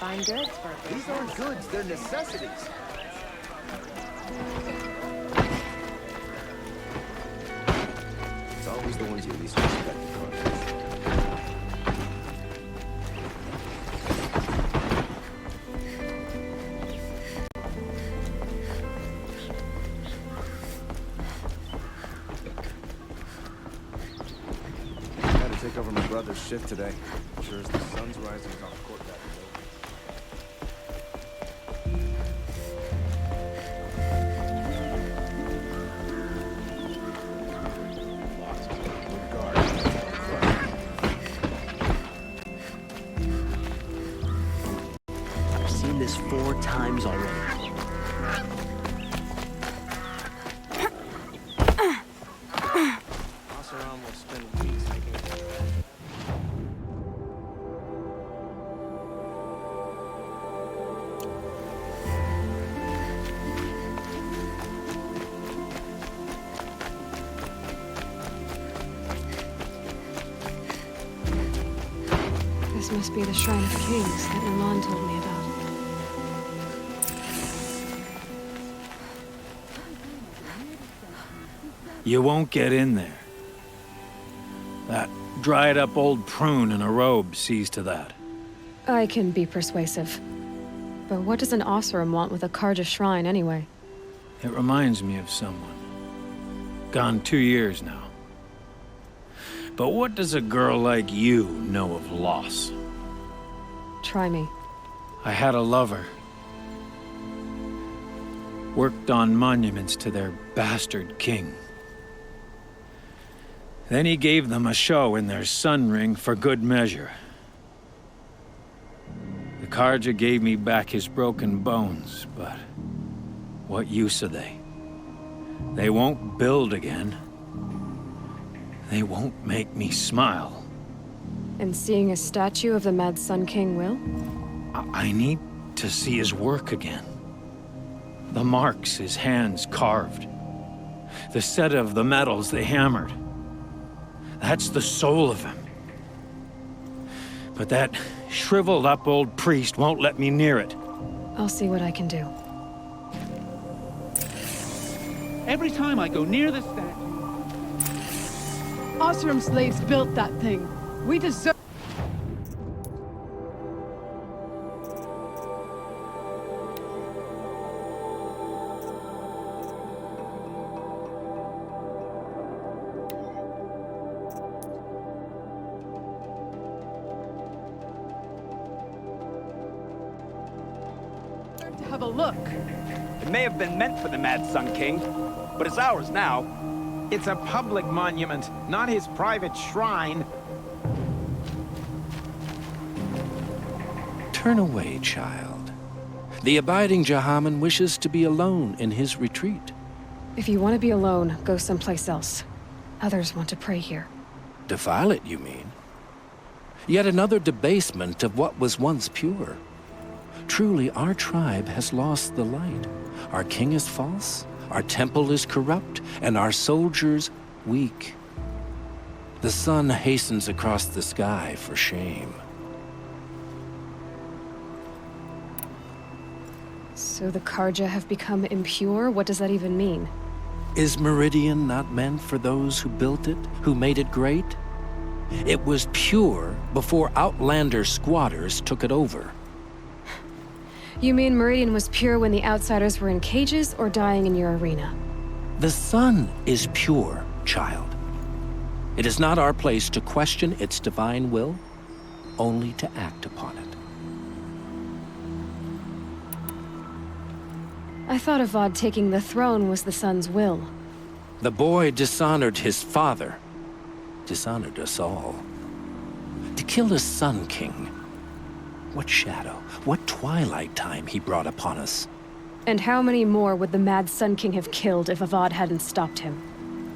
fine goods for a These aren't goods, they're necessities. It's always the ones you least expect to contact. Gotta take over my brother's shift today. Sure as the sun's rising on the court back. I've seen this 4 times already. Oseram will spend weeks making it. This must be the Shrine of Kings that Erend told me about. You won't get in there. That dried-up old prune in a robe sees to that. I can be persuasive. But what does an Oseram want with a Karja shrine anyway? It reminds me of someone. Gone 2 years now. But what does a girl like you know of loss? Try me. I had a lover. Worked on monuments to their bastard king. Then he gave them a show in their sun ring for good measure. The Karja gave me back his broken bones, but what use are they? They won't build again. They won't make me smile. And seeing a statue of the Mad Sun King will? I need to see his work again. The marks his hands carved. The set of the metals they hammered. That's the soul of him. But that shriveled up old priest won't let me near it. I'll see what I can do. Every time I go near the statue... Oseram slaves built that thing. We deserve... to have a look. It may have been meant for the Mad Sun King, but it's ours now. It's a public monument, not his private shrine. Turn away, child. The abiding Jahaman wishes to be alone in his retreat. If you want to be alone, go someplace else. Others want to pray here. Defile it, you mean? Yet another debasement of what was once pure. Truly, our tribe has lost the light. Our king is false, our temple is corrupt, and our soldiers weak. The sun hastens across the sky for shame. So the Karja have become impure? What does that even mean? Is Meridian not meant for those who built it, who made it great? It was pure before outlander squatters took it over. You mean Meridian was pure when the outsiders were in cages or dying in your arena? The sun is pure, child. It is not our place to question its divine will, only to act upon it. I thought Avad taking the throne was the sun's will. The boy dishonored his father, dishonored us all. To kill a sun king. What shadow, what twilight time he brought upon us. And how many more would the Mad Sun King have killed if Avad hadn't stopped him?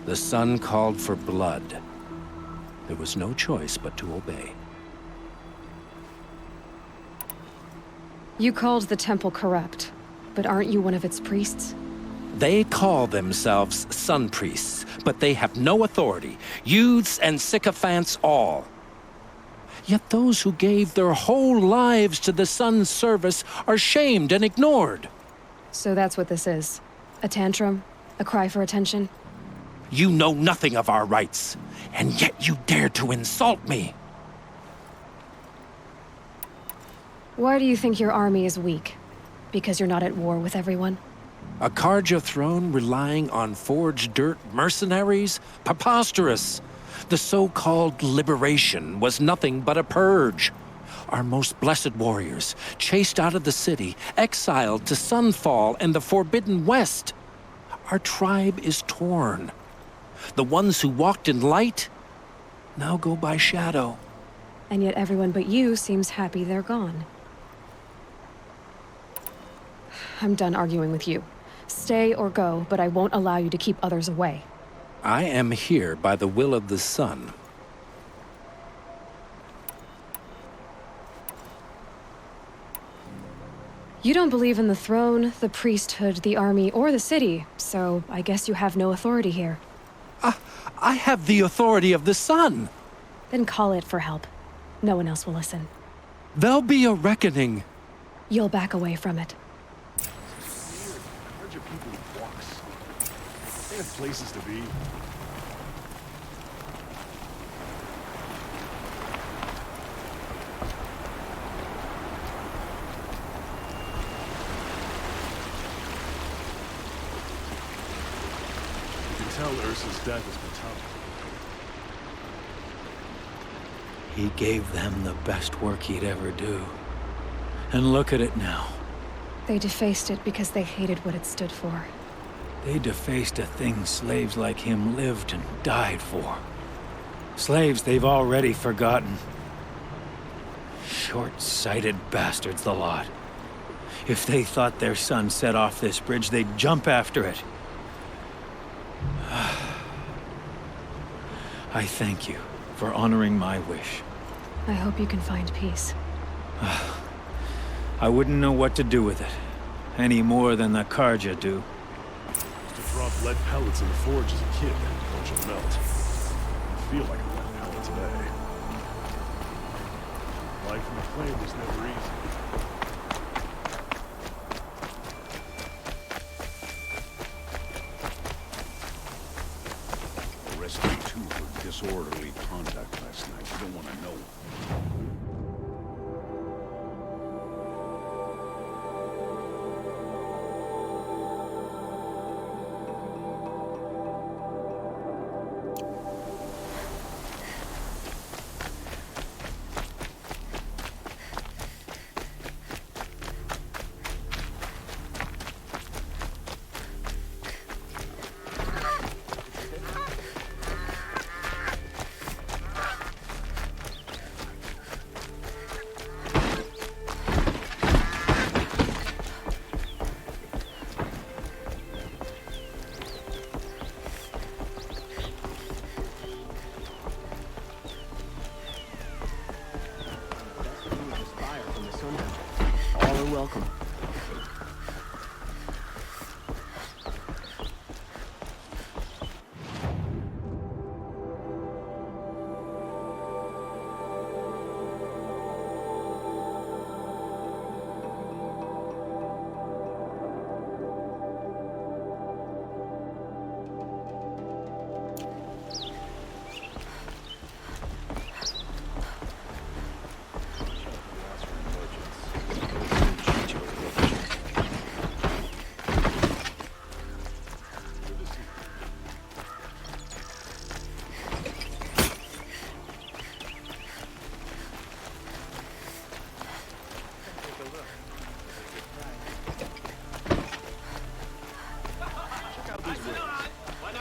The sun called for blood. There was no choice but to obey. You called the temple corrupt, but aren't you one of its priests? They call themselves sun priests, but they have no authority. Youths and sycophants all. Yet those who gave their whole lives to the sun's service are shamed and ignored. So that's what this is. A tantrum? A cry for attention? You know nothing of our rights, and yet you dare to insult me. Why do you think your army is weak? Because you're not at war with everyone? A Karja throne relying on forged dirt mercenaries? Preposterous! The so-called liberation was nothing but a purge. Our most blessed warriors, chased out of the city, exiled to Sunfall and the Forbidden West. Our tribe is torn. The ones who walked in light now go by shadow. And yet everyone but you seems happy they're gone. I'm done arguing with you. Stay or go, but I won't allow you to keep others away. I am here by the will of the sun. You don't believe in the throne, the priesthood, the army, or the city, so I guess you have no authority here. I have the authority of the sun. Then call it for help. No one else will listen. There'll be a reckoning. You'll back away from it. Larger people with walks. They have places to be. You can tell Ursa's death has been tough. He gave them the best work he'd ever do. And look at it now. They defaced it because they hated what it stood for. They defaced a thing slaves like him lived and died for. Slaves they've already forgotten. Short-sighted bastards, the lot. If they thought their son set off this bridge, they'd jump after it. I thank you for honoring my wish. I hope you can find peace. I wouldn't know what to do with it, any more than the Karja do. Used to drop lead pellets in the forge as a kid, watch it melt. I feel like a lead pellet today. Life in the flame was never easy. Arrested you two for disorderly conduct last night. You don't want to know. All are welcome.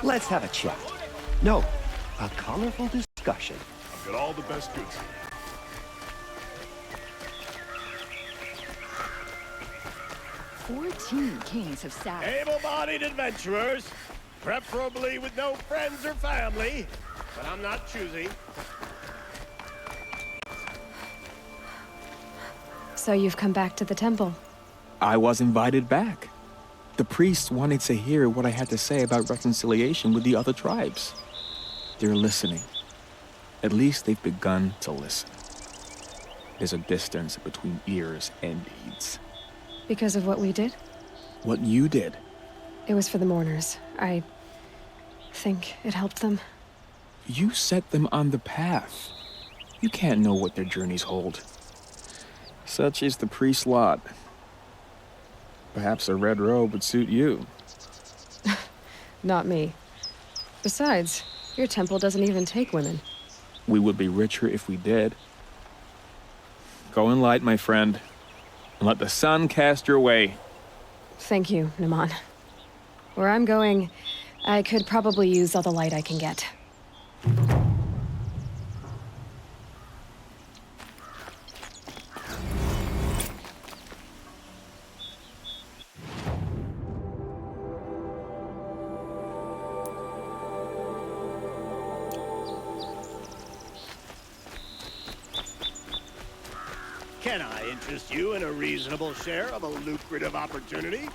Let's have a chat. No, a colorful discussion. I've got all the best goods here. Kings have sat. Able-bodied adventurers, preferably with no friends or family, but I'm not choosy. So you've come back to the temple. I was invited back. The priests wanted to hear what I had to say about reconciliation with the other tribes. They're listening. At least they've begun to listen. there's a distance between ears and deeds. Because of what we did? What you did. It was for the mourners. I think it helped them. You set them on the path. You can't know what their journeys hold. Such is the priest's lot. Perhaps a red robe would suit you. Not me. Besides, your temple doesn't even take women. We would be richer if we did. Go in light, my friend, and let the sun cast your way. Thank you, Naman. Where I'm going, I could probably use all the light I can get. Can I interest you in a reasonable share of a lucrative opportunity?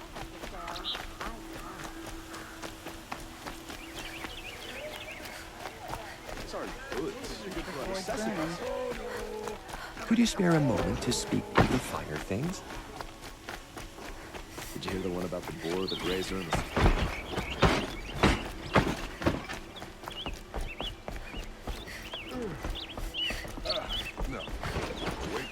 Could you spare a moment to speak of the finer things? Did you hear the one about the boar that grazed her in the... No. Wait.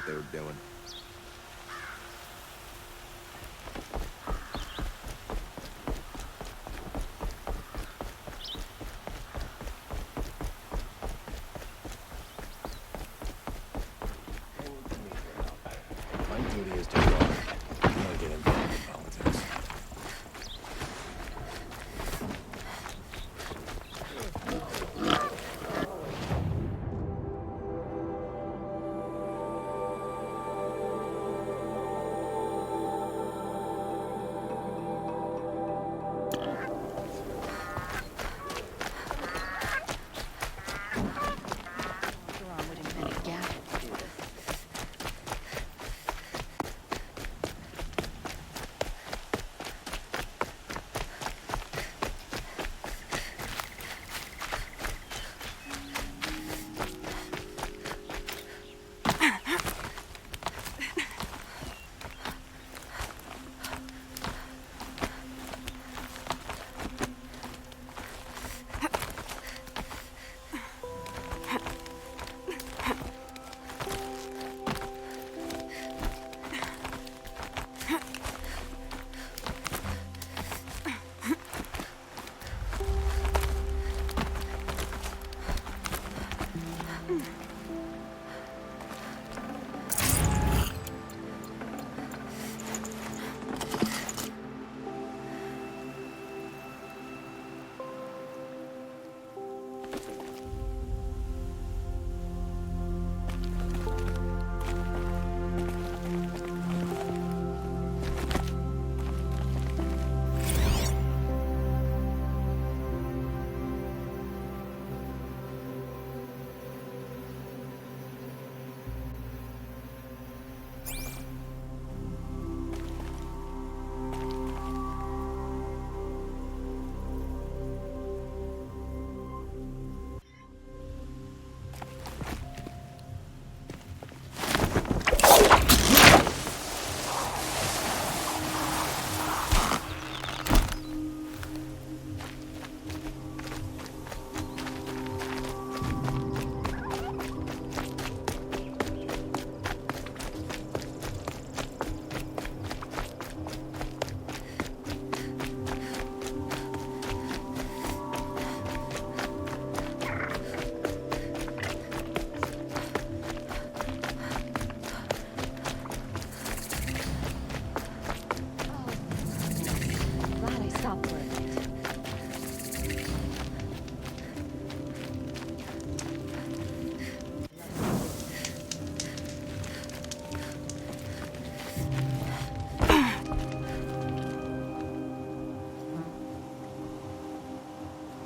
what they were doing. My duty is to guard. I'm gonna get involved in politics.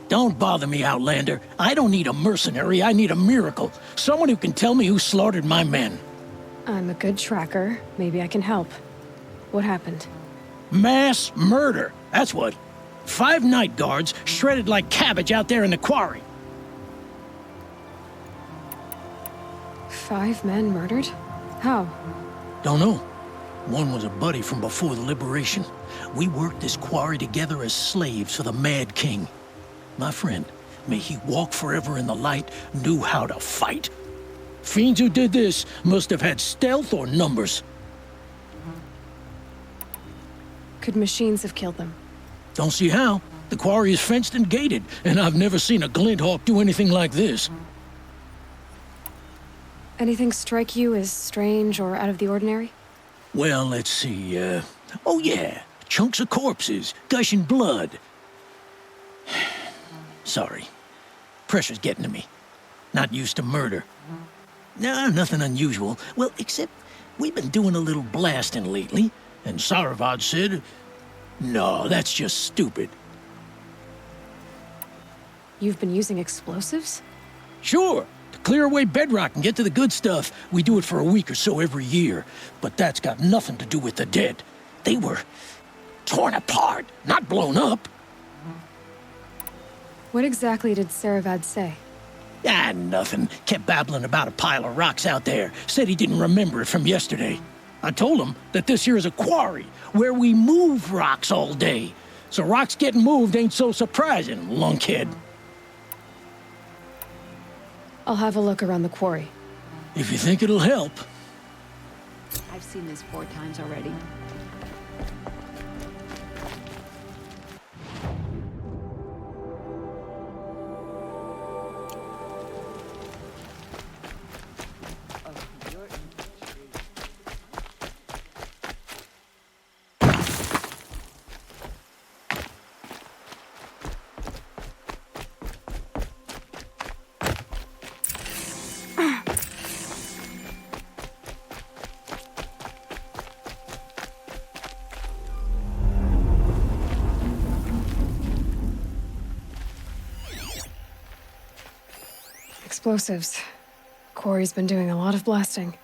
Don't bother me, Outlander. I don't need a mercenary, I need a miracle. Someone who can tell me who slaughtered my men. I'm a good tracker. Maybe I can help. What happened? Mass murder, that's what. 5 night guards shredded like cabbage out there in the quarry. 5 men murdered? How? Don't know. One was a buddy from before the liberation. We worked this quarry together as slaves for the Mad King. My friend, may he walk forever in the light, knew how to fight. Fiends who did this must have had stealth or numbers. Could machines have killed them? Don't see how. The quarry is fenced and gated, and I've never seen a Glinthawk do anything like this. Anything strike you as strange or out of the ordinary? Well, let's see, oh yeah, chunks of corpses, gushing blood. Sorry. Pressure's getting to me. Not used to murder. Nah, nothing unusual. Well, except we've been doing a little blasting lately, and Avad said, no, that's just stupid. You've been using explosives? Sure. To clear away bedrock and get to the good stuff, we do it for a week or so every year. But that's got nothing to do with the dead. They were torn apart, not blown up. What exactly did Avad say? Ah, nothing. Kept babbling about a pile of rocks out there. Said he didn't remember it from yesterday. I told him that this here is a quarry, where we move rocks all day. So rocks getting moved ain't so surprising, lunkhead. I'll have a look around the quarry. If you think it'll help. I've seen this 4 times already. Explosives. Quarry's been doing a lot of blasting.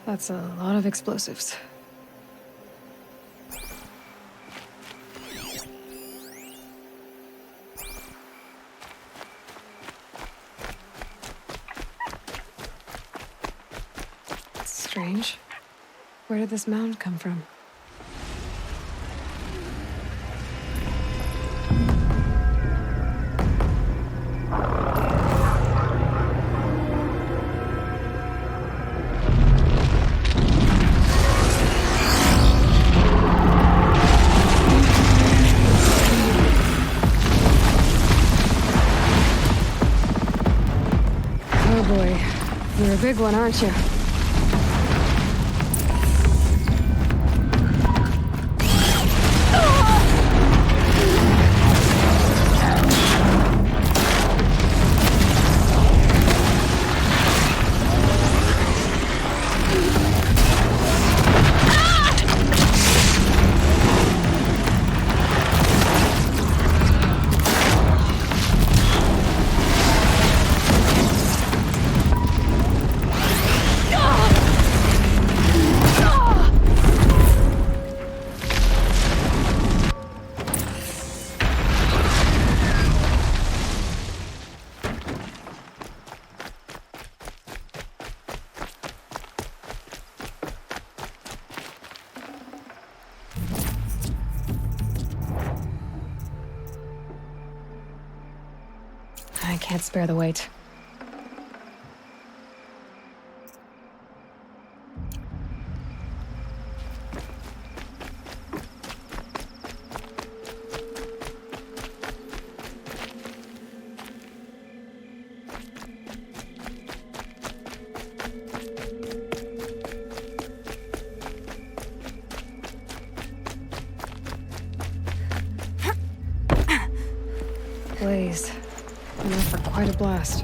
That's a lot of explosives. Strange. Where did this mound come from? You're a big one, aren't you? I can't spare the weight. Blaze. Enough for quite a blast.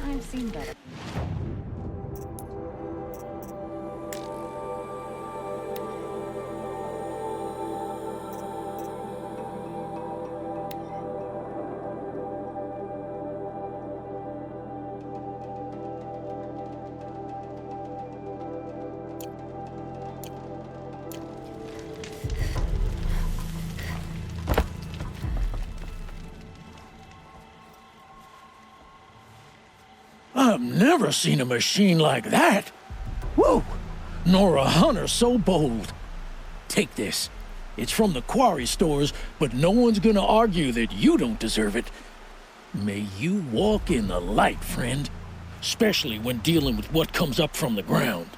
I've seen better. I've never seen a machine like that. Whoa! Nor a hunter so bold. Take this. It's from the quarry stores, but no one's gonna argue that you don't deserve it. May you walk in the light, friend. Especially when dealing with what comes up from the ground.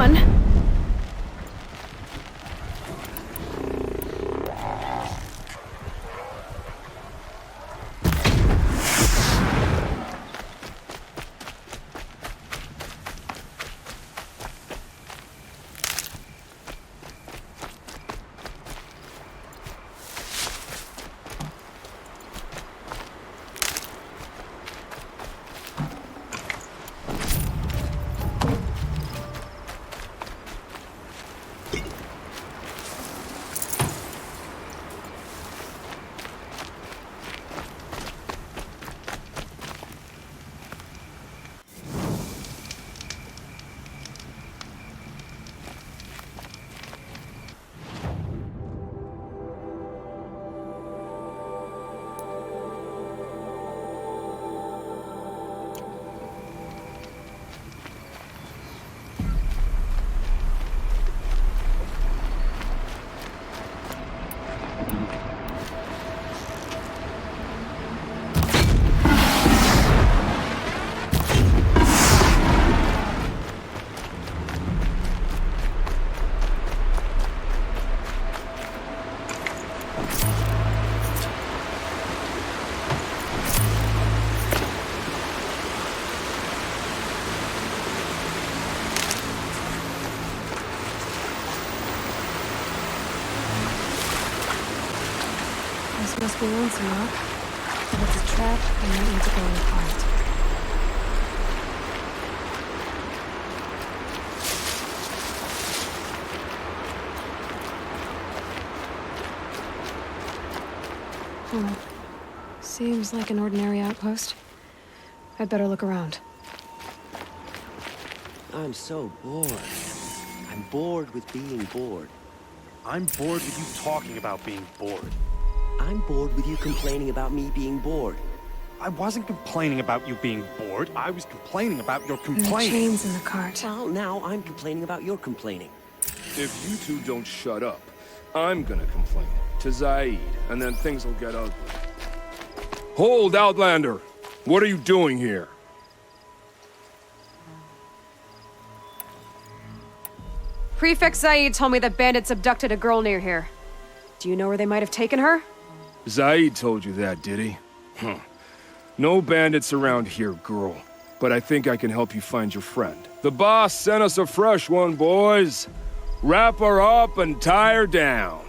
on. This must be lonesome, Rock. If it's a trap, I might need to go in quiet. Seems like an ordinary outpost. I'd better look around. I'm so bored. I'm bored with being bored. I'm bored with you talking about being bored. I'm bored with you complaining about me being bored. I wasn't complaining about you being bored. I was complaining about your And complaining. the chains in the cart. Well, now I'm complaining about your complaining. If you two don't shut up, I'm gonna complain to Zaid, and then things will get ugly. Hold, Outlander! What are you doing here? Prefect Zaid told me that bandits abducted a girl near here. Do you know where they might have taken her? Zaid told you that, did he? Huh. No bandits around here, girl. But I think I can help you find your friend. The boss sent us a fresh one, boys. Wrap her up and tie her down.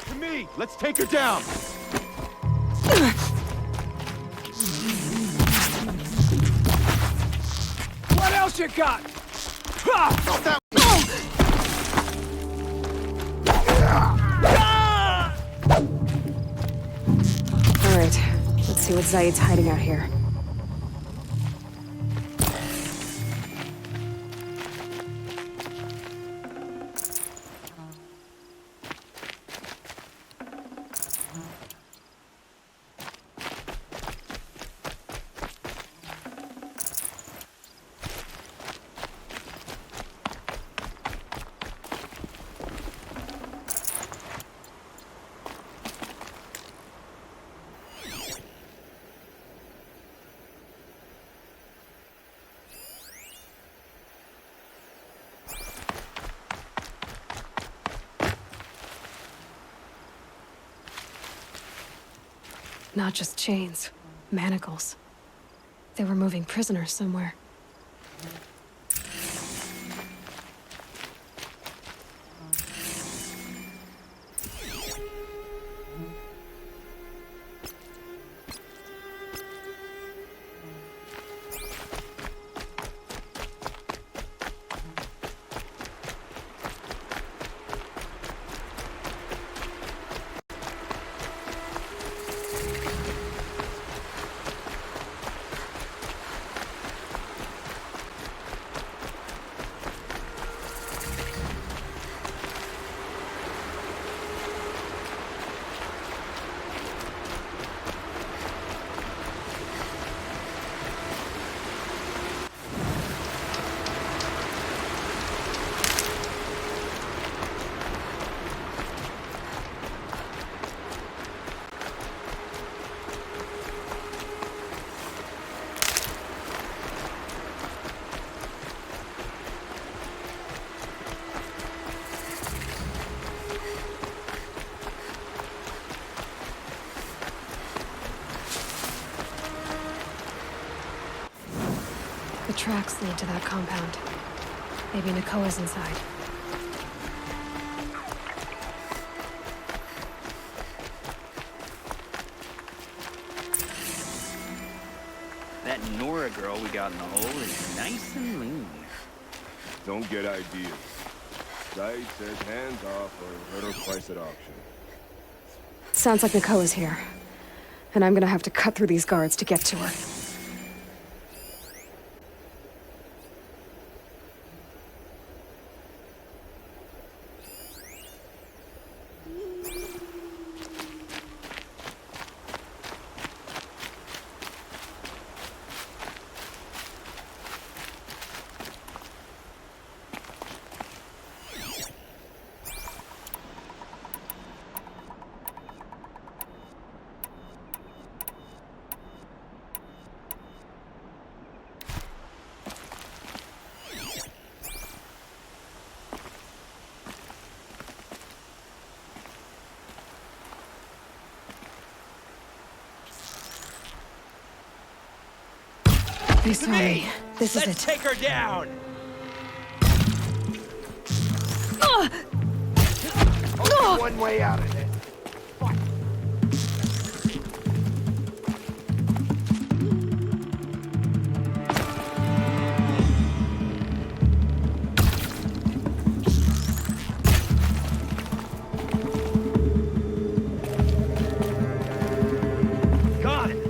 To me! Let's take her down! What else you got? Alright, let's see what Zaid's hiding out here. Not just chains, manacles. They were moving prisoners somewhere. tracks lead to that compound. Maybe Nakoa's inside. That Nora girl we got in the hole is nice and lean. Don't get ideas. Sight says hands off or better price at auction. Sounds like Nakoa's here. And I'm gonna have to cut through these guards to get to her. They saw me. This is it. Let's take her down! Only one way out of this. Got it!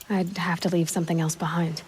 I'd have to leave something else behind.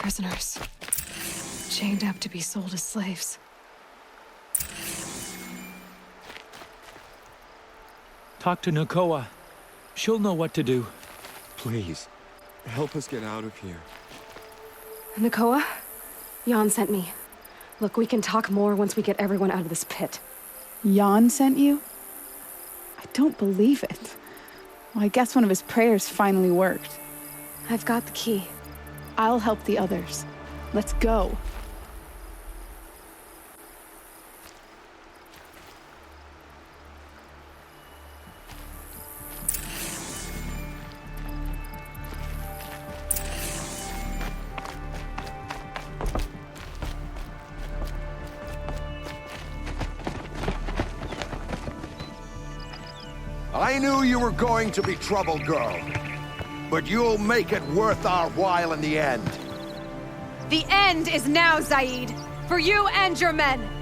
Prisoners. Chained up to be sold as slaves. Talk to Nakoa. She'll know what to do. Please, help us get out of here. Nakoa? Jan sent me. Look, we can talk more once we get everyone out of this pit. Jan sent you? I don't believe it. Well, I guess one of his prayers finally worked. I've got the key. I'll help the others. Let's go. I knew you were going to be trouble, girl. But you'll make it worth our while in the end. The end is now, Zaid! For you and your men!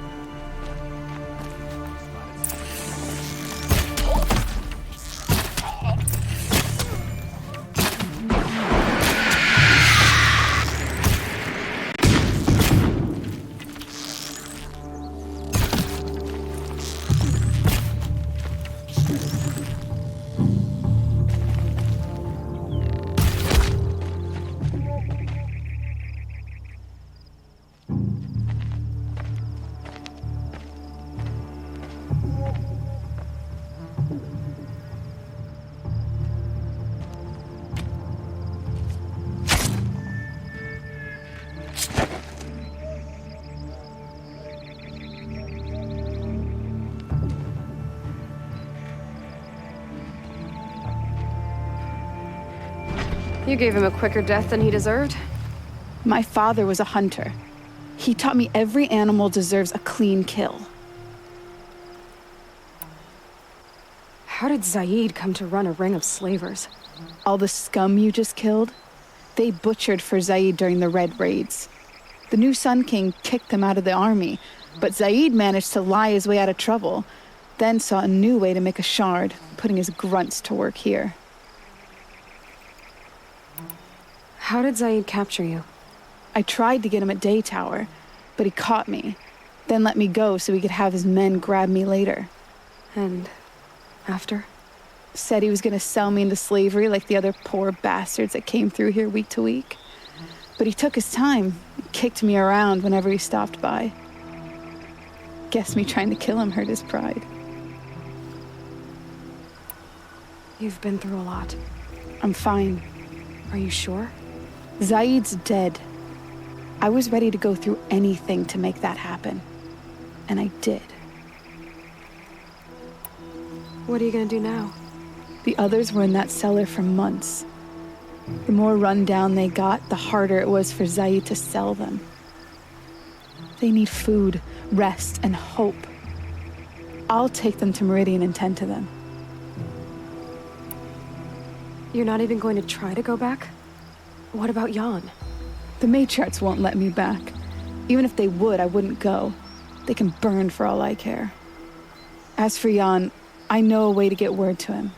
You gave him a quicker death than he deserved. My father was a hunter. He taught me every animal deserves a clean kill. How did Zaid come to run a ring of slavers? All the scum you just killed? They butchered for Zaid during the Red Raids. The new Sun King kicked them out of the army, but Zaid managed to lie his way out of trouble, then saw a new way to make a shard, putting his grunts to work here. How did Zaid capture you? I tried to get him at Day Tower, but he caught me, then let me go so he could have his men grab me later. And after? Said he was gonna sell me into slavery like the other poor bastards that came through here week to week. But he took his time, kicked me around whenever he stopped by. Guess me trying to kill him hurt his pride. You've been through a lot. I'm fine. Are you sure? Zaid's dead. I was ready to go through anything to make that happen. And I did. What are you gonna do now? The others were in that cellar for months. The more run down they got, the harder it was for Zaid to sell them. They need food, rest, and hope. I'll take them to Meridian and tend to them. You're not even going to try to go back? What about Jan? The matriarchs won't let me back. Even if they would, I wouldn't go. They can burn for all I care. As for Jan, I know a way to get word to him.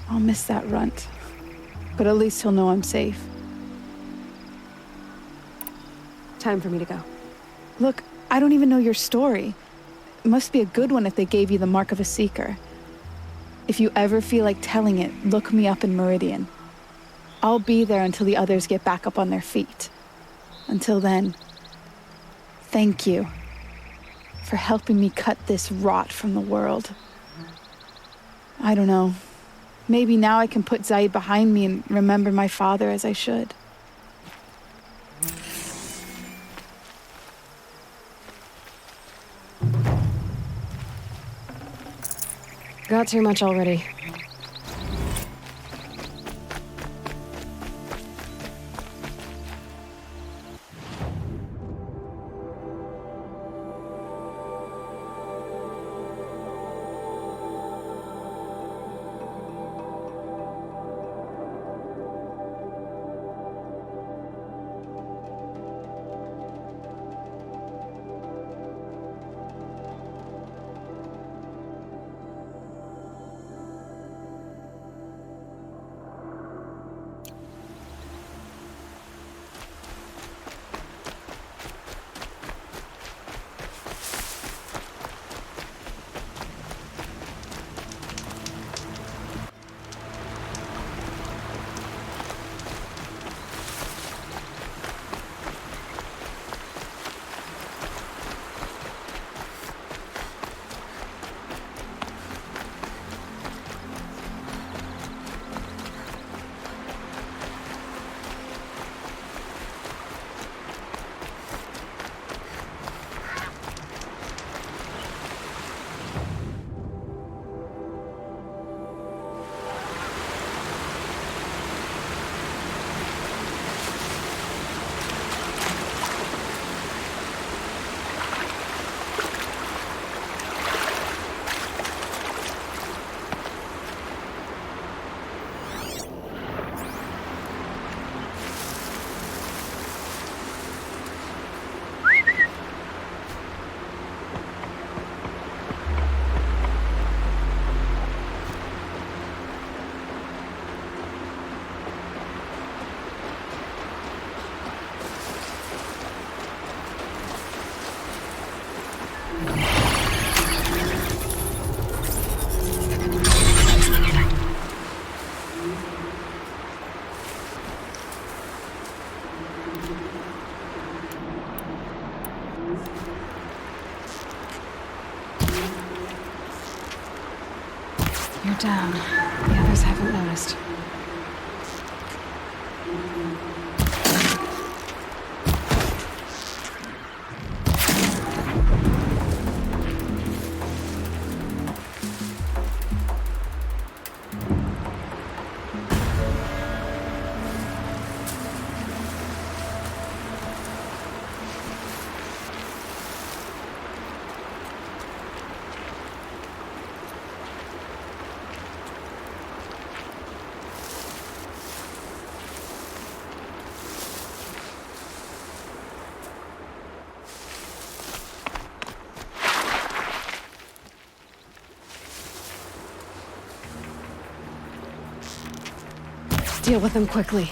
I'll miss that runt. But at least he'll know I'm safe. Time for me to go. Look, I don't even know your story. It must be a good one if they gave you the mark of a seeker. If you ever feel like telling it, look me up in Meridian. I'll be there until the others get back up on their feet. Until then, thank you for helping me cut this rot from the world. I don't know. Maybe now I can put Zaid behind me and remember my father as I should. Got too much already. You're down. The others haven't noticed. Deal with them quickly.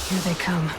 Here they come.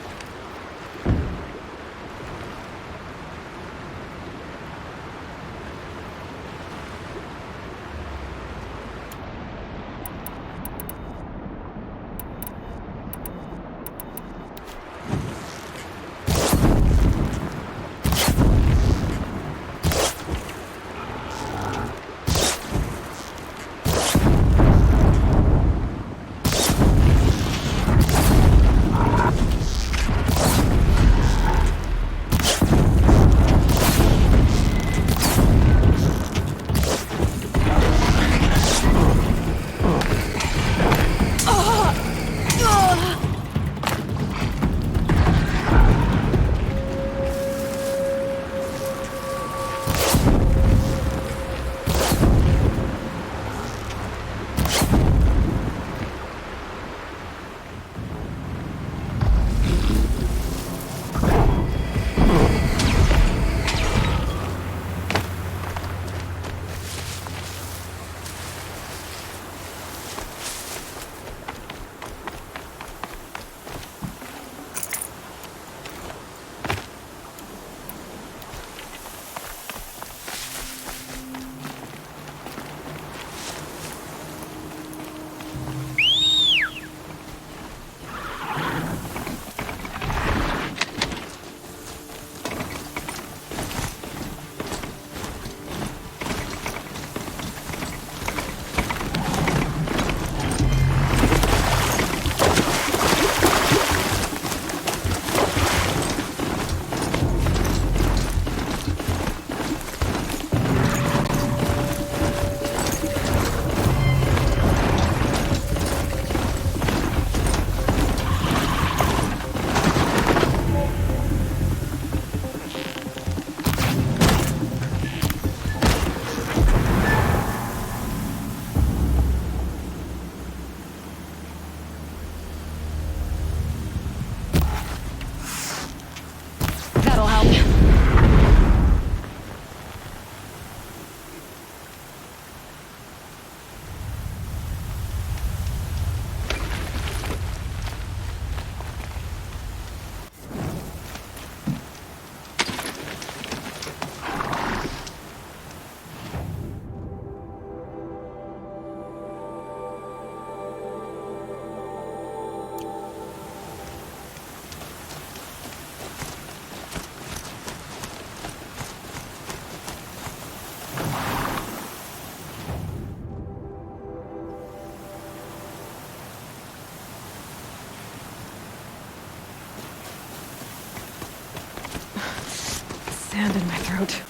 Sand in my throat.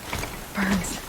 Burns.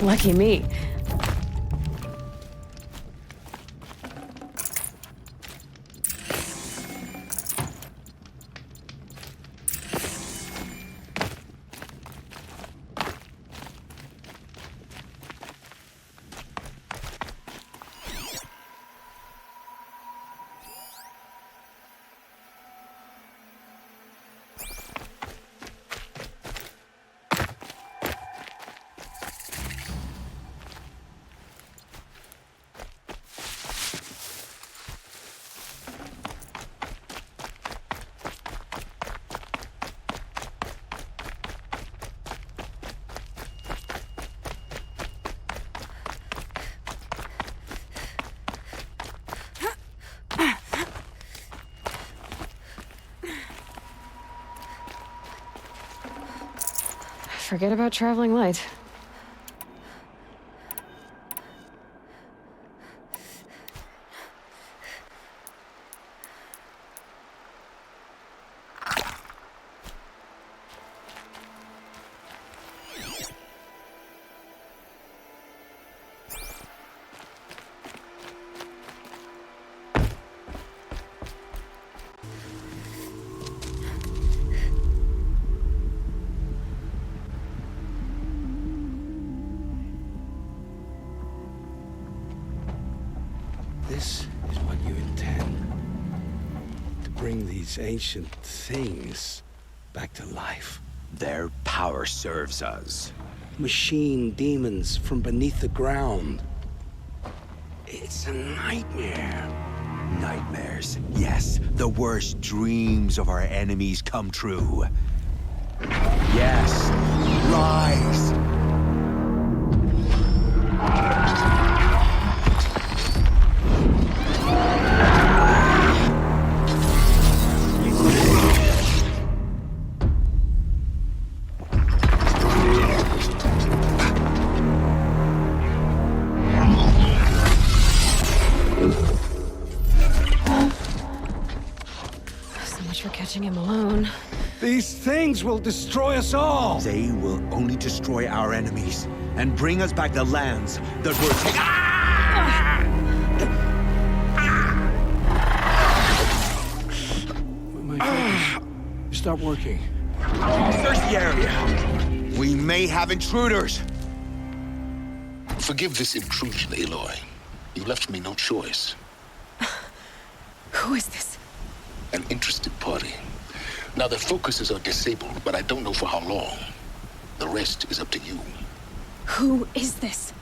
Lucky me. Forget about traveling light. This is what you intend. To bring these ancient things back to life. Their power serves us. Machine demons from beneath the ground. It's a nightmare. Nightmares. Yes, the worst dreams of our enemies come true. Yes, rise! Catching him alone. These things will destroy us all! They will only destroy our enemies and bring us back the lands that were taken. My focus. Stop working. Search the area. We may have intruders. Forgive this intrusion, Aloy. You left me no choice. Who is this? An interested party. Now their focuses are disabled, but I don't know for how long. The rest is up to you. Who is this?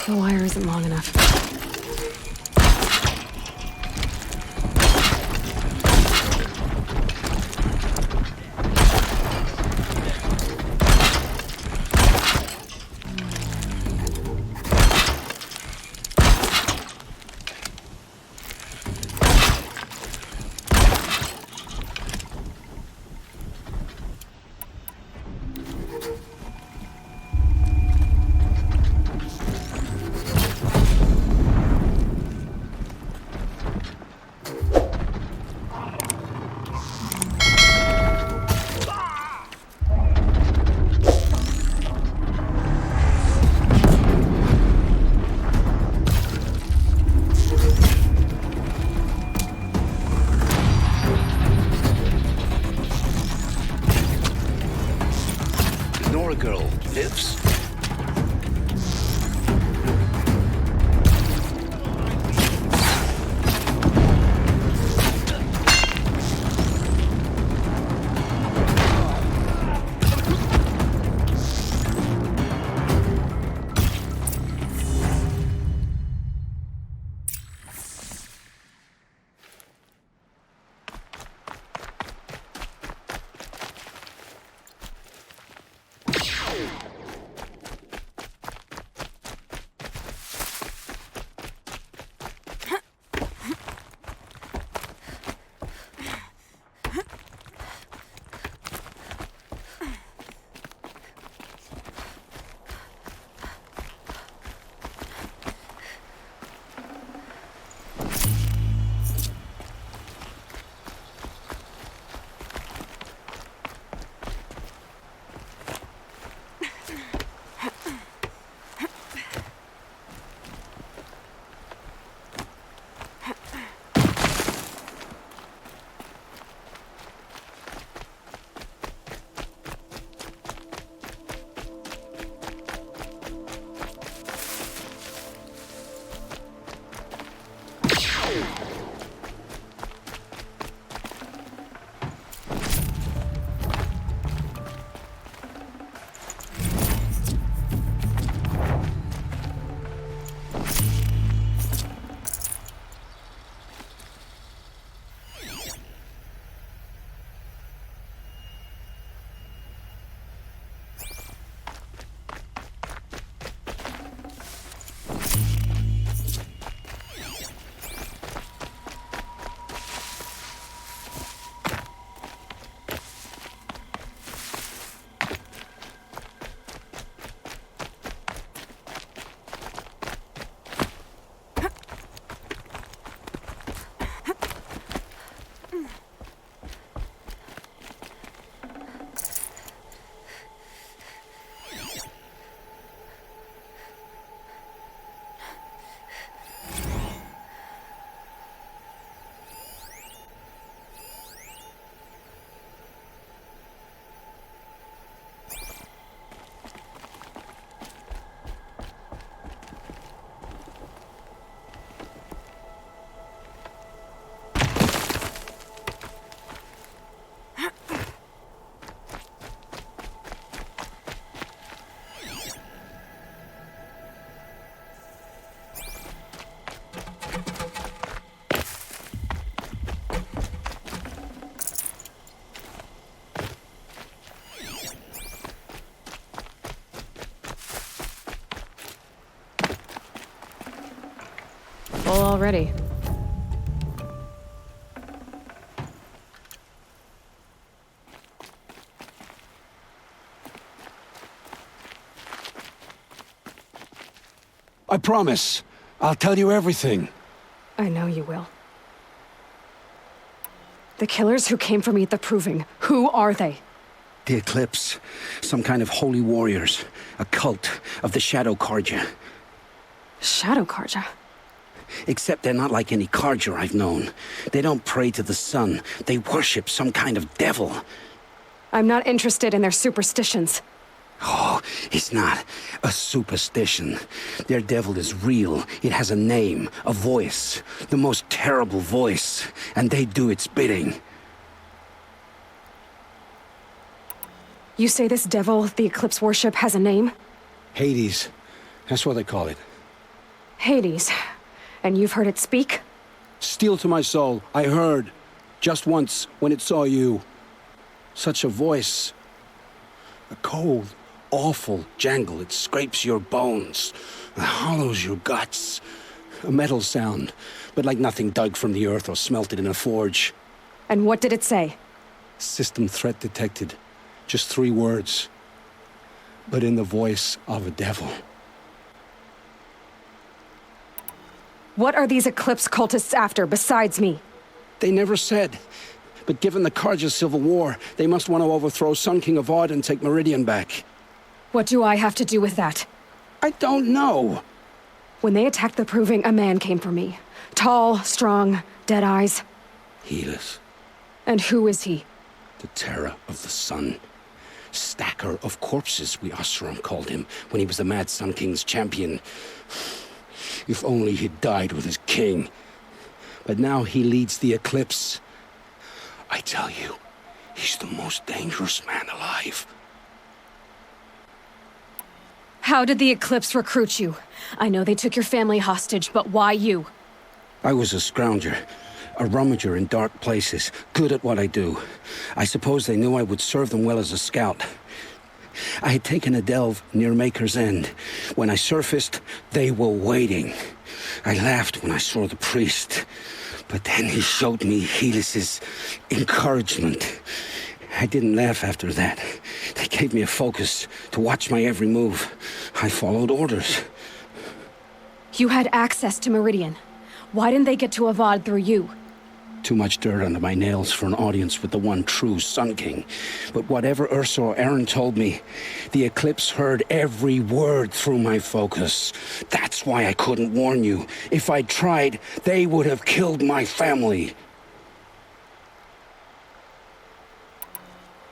The wire isn't long enough. already. I promise. I'll tell you everything. I know you will. The killers who came for me at the Proving, who are they? The Eclipse. Some kind of holy warriors. A cult of the Shadow Carja. Shadow Carja? Except they're not like any Carja I've known. They don't pray to the sun. They worship some kind of devil. I'm not interested in their superstitions. Oh, it's not a superstition. Their devil is real. It has a name, a voice. The most terrible voice. And they do its bidding. You say this devil the Eclipse worship has a name? Hades. That's what they call it. Hades. And you've heard it speak? Steel to my soul. I heard. Just once, when it saw you. Such a voice. A cold, awful jangle. It scrapes your bones. It hollows your guts. A metal sound, but like nothing dug from the earth or smelted in a forge. And what did it say? System threat detected. Just 3 words. But in the voice of a devil. What are these Eclipse cultists after, besides me? They never said. But given the Carja civil war, they must want to overthrow Sun King Avad and take Meridian back. What do I have to do with that? I don't know. When they attacked the Proving, a man came for me. Tall, strong, dead eyes. Helis. And who is he? The terror of the sun. Stacker of corpses, we Osram called him, when he was the Mad Sun King's champion. If only he'd died with his king. But now he leads the Eclipse. I tell you, he's the most dangerous man alive. How did the Eclipse recruit you? I know they took your family hostage, but why you? I was a scrounger, a rummager in dark places, good at what I do. I suppose they knew I would serve them well as a scout. I had taken a delve near Maker's End. When I surfaced, they were waiting. I laughed when I saw the priest, but then he showed me Helis's encouragement. I didn't laugh after that. They gave me a focus to watch my every move. I followed orders. You had access to Meridian. Why didn't they get to Avad through you? Too much dirt under my nails for an audience with the one true Sun King. But whatever Ursa or Erend told me, the Eclipse heard every word through my focus. That's why I couldn't warn you. If I'd tried, they would have killed my family.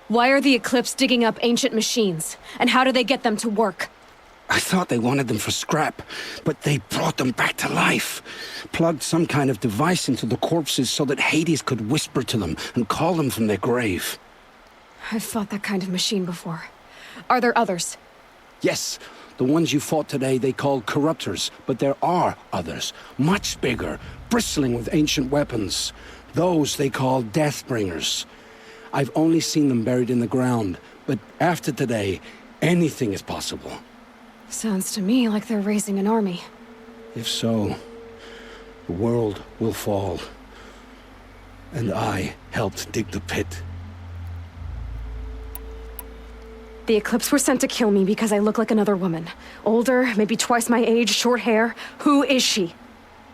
Why are the Eclipse digging up ancient machines? And how do they get them to work? I thought they wanted them for scrap, but they brought them back to life. Plugged some kind of device into the corpses so that Hades could whisper to them and call them from their grave. I've fought that kind of machine before. Are there others? Yes, the ones you fought today they called Corruptors, but there are others, much bigger, bristling with ancient weapons. Those they call Deathbringers. I've only seen them buried in the ground, but after today, anything is possible. Sounds to me like they're raising an army. If so, the world will fall. And I helped dig the pit. The Eclipse were sent to kill me because I look like another woman. Older, maybe twice my age, short hair. Who is she?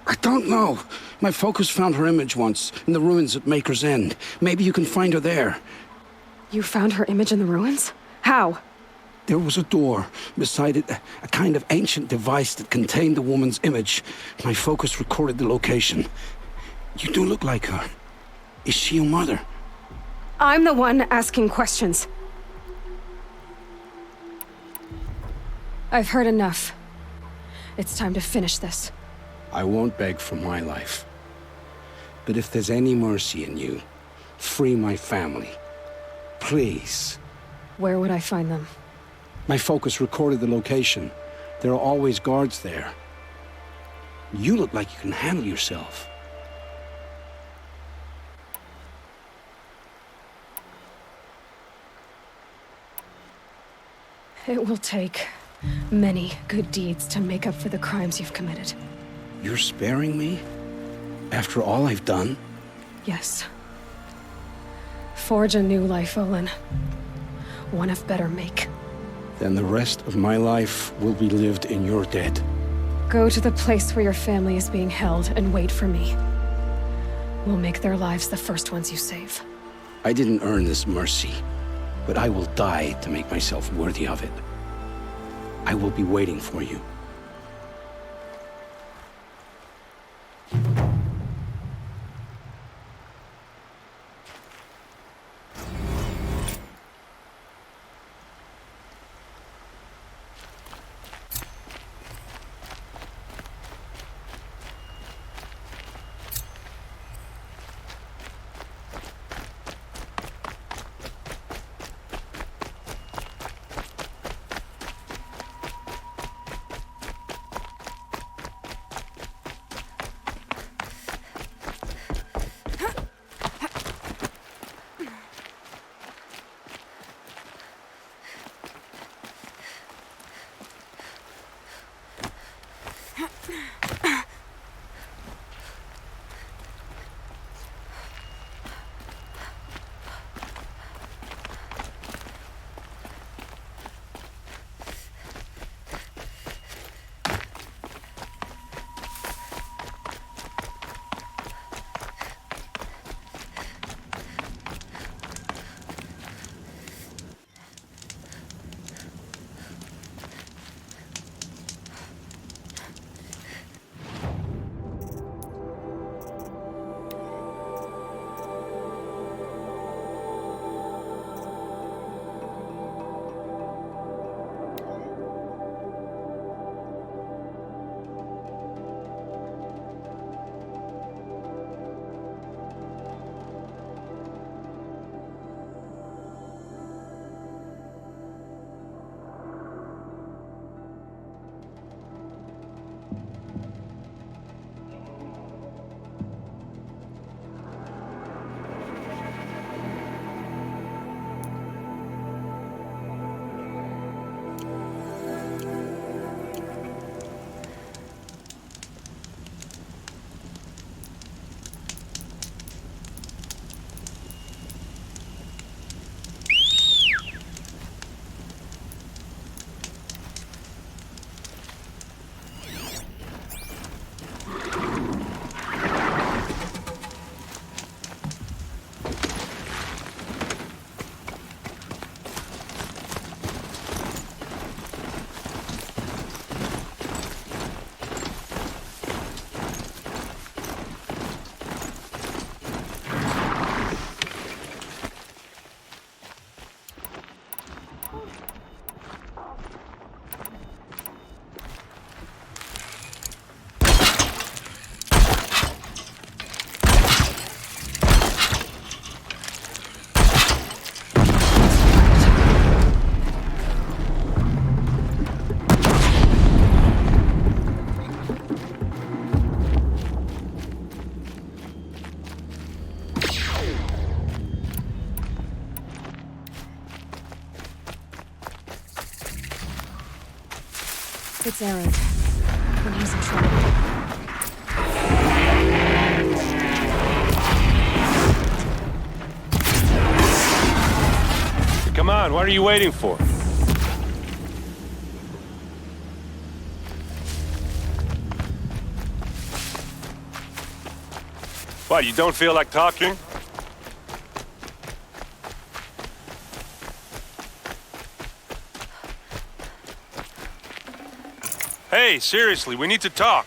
I don't know. My focus found her image once, in the ruins at Maker's End. Maybe you can find her there. You found her image in the ruins? How? There was a door. Beside it, a kind of ancient device that contained the woman's image. My focus recorded the location. You do look like her. Is she your mother? I'm the one asking questions. I've heard enough. It's time to finish this. I won't beg for my life. But if there's any mercy in you, free my family. Please. Where would I find them? My focus recorded the location. There are always guards there. You look like you can handle yourself. It will take many good deeds to make up for the crimes you've committed. You're sparing me? After all I've done? Yes. Forge a new life, Olin. One of better make. Then the rest of my life will be lived in your debt. Go to the place where your family is being held and wait for me. We'll make their lives the first ones you save. I didn't earn this mercy, but I will die to make myself worthy of it. I will be waiting for you. It's Erend. When he's in trouble. Come on, what are you waiting for? What, you don't feel like talking? Hey, seriously, we need to talk.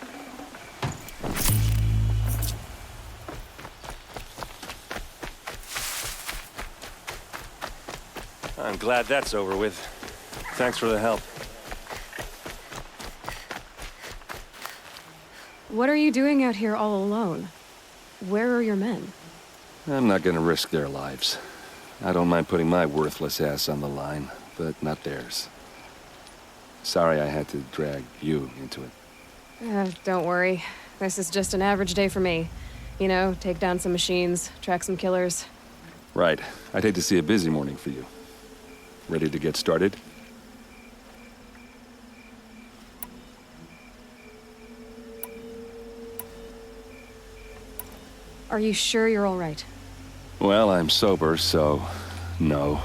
I'm glad that's over with. Thanks for the help. What are you doing out here all alone? Where are your men? I'm not gonna risk their lives. I don't mind putting my worthless ass on the line, but not theirs. Sorry I had to drag you into it. Don't worry. This is just an average day for me. You know, take down some machines, track some killers. Right. I'd hate to see a busy morning for you. Ready to get started? Are you sure you're all right? Well, I'm sober, so no.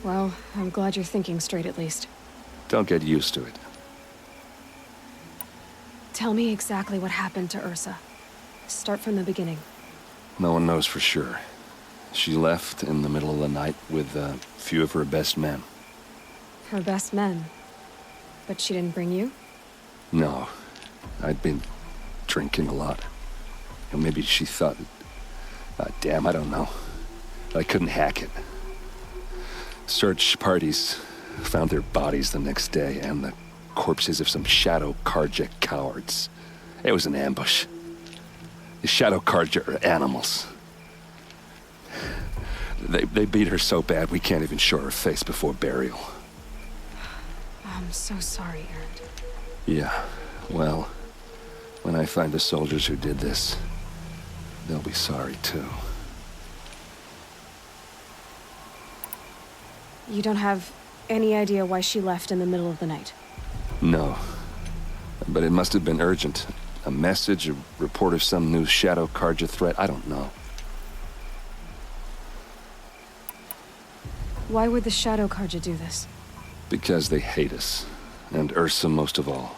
Well, I'm glad you're thinking straight at least. Don't get used to it. Tell me exactly what happened to Ursa. Start from the beginning. No one knows for sure. She left in the middle of the night with a few of her best men. Her best men? But she didn't bring you? No. I'd been drinking a lot. And maybe she thought... damn, I don't know. I couldn't hack it. Search parties found their bodies the next day, and the corpses of some Shadow Karja cowards. It was an ambush. The Shadow Karja are animals. They beat her so bad we can't even show her face before burial. I'm so sorry, Erend. Yeah, well, when I find the soldiers who did this, they'll be sorry too. You don't have any idea why she left in the middle of the night? No. But it must have been urgent. A message, a report of some new Shadow Karja threat, I don't know. Why would the Shadow Karja do this? Because they hate us. And Ursa most of all.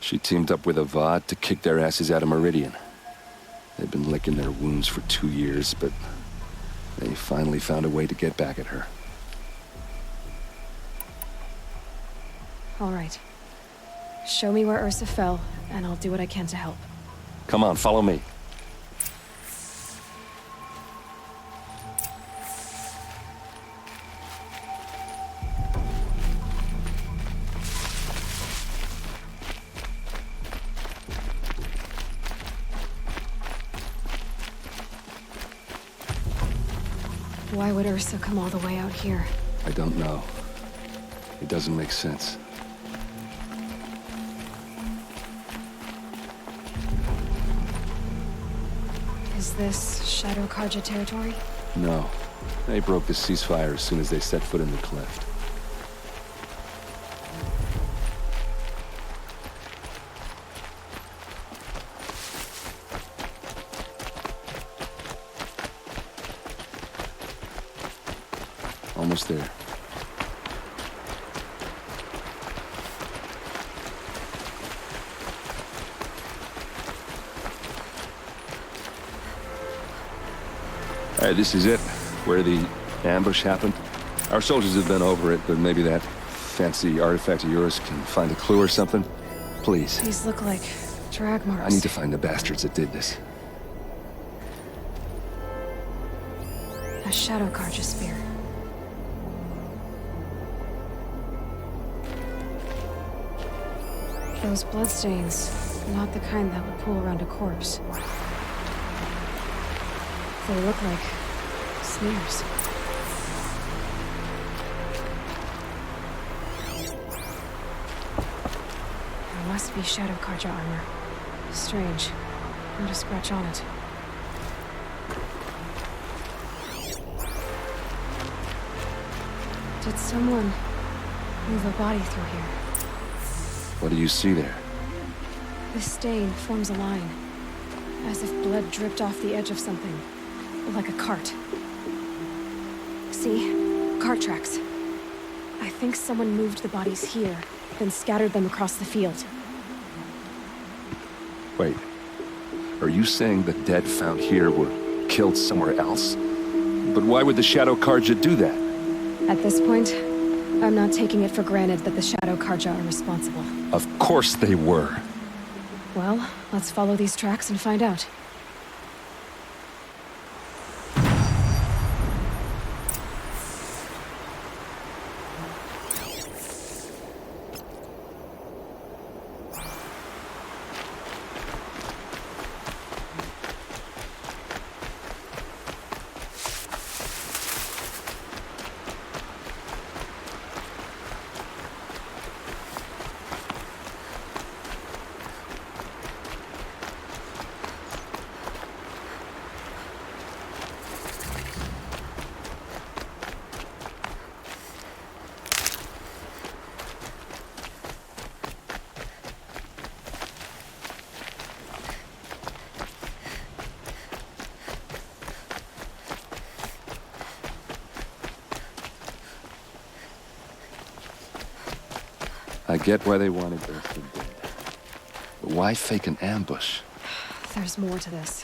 She teamed up with Avad to kick their asses out of Meridian. They've been licking their wounds for 2 years, but they finally found a way to get back at her. All right. Show me where Ursa fell, and I'll do what I can to help. Come on, follow me. Why would Ursa come all the way out here? I don't know. It doesn't make sense. Is this Shadow Karja territory? No. They broke the ceasefire as soon as they set foot in the cleft. Almost there. All right, this is it, where the ambush happened. Our soldiers have been over it, but maybe that fancy artifact of yours can find a clue or something. Please. These look like drag marks. I need to find the bastards that did this. A Shadow Karja spear. Those bloodstains, not the kind that would pool around a corpse. They look like smears. There must be Shadow Karja armor. Strange. Not a scratch on it. Did someone move a body through here? What do you see there? The stain forms a line, as if blood dripped off the edge of something, like a cart. See? Cart tracks. I think someone moved the bodies here, then scattered them across the field. Wait. Are you saying the dead found here were killed somewhere else? But why would the Shadow Karja do that? At this point, I'm not taking it for granted that the Shadow Karja are responsible. Of course they were. Well, let's follow these tracks and find out. I get why they wanted Earth dead. But why fake an ambush? There's more to this.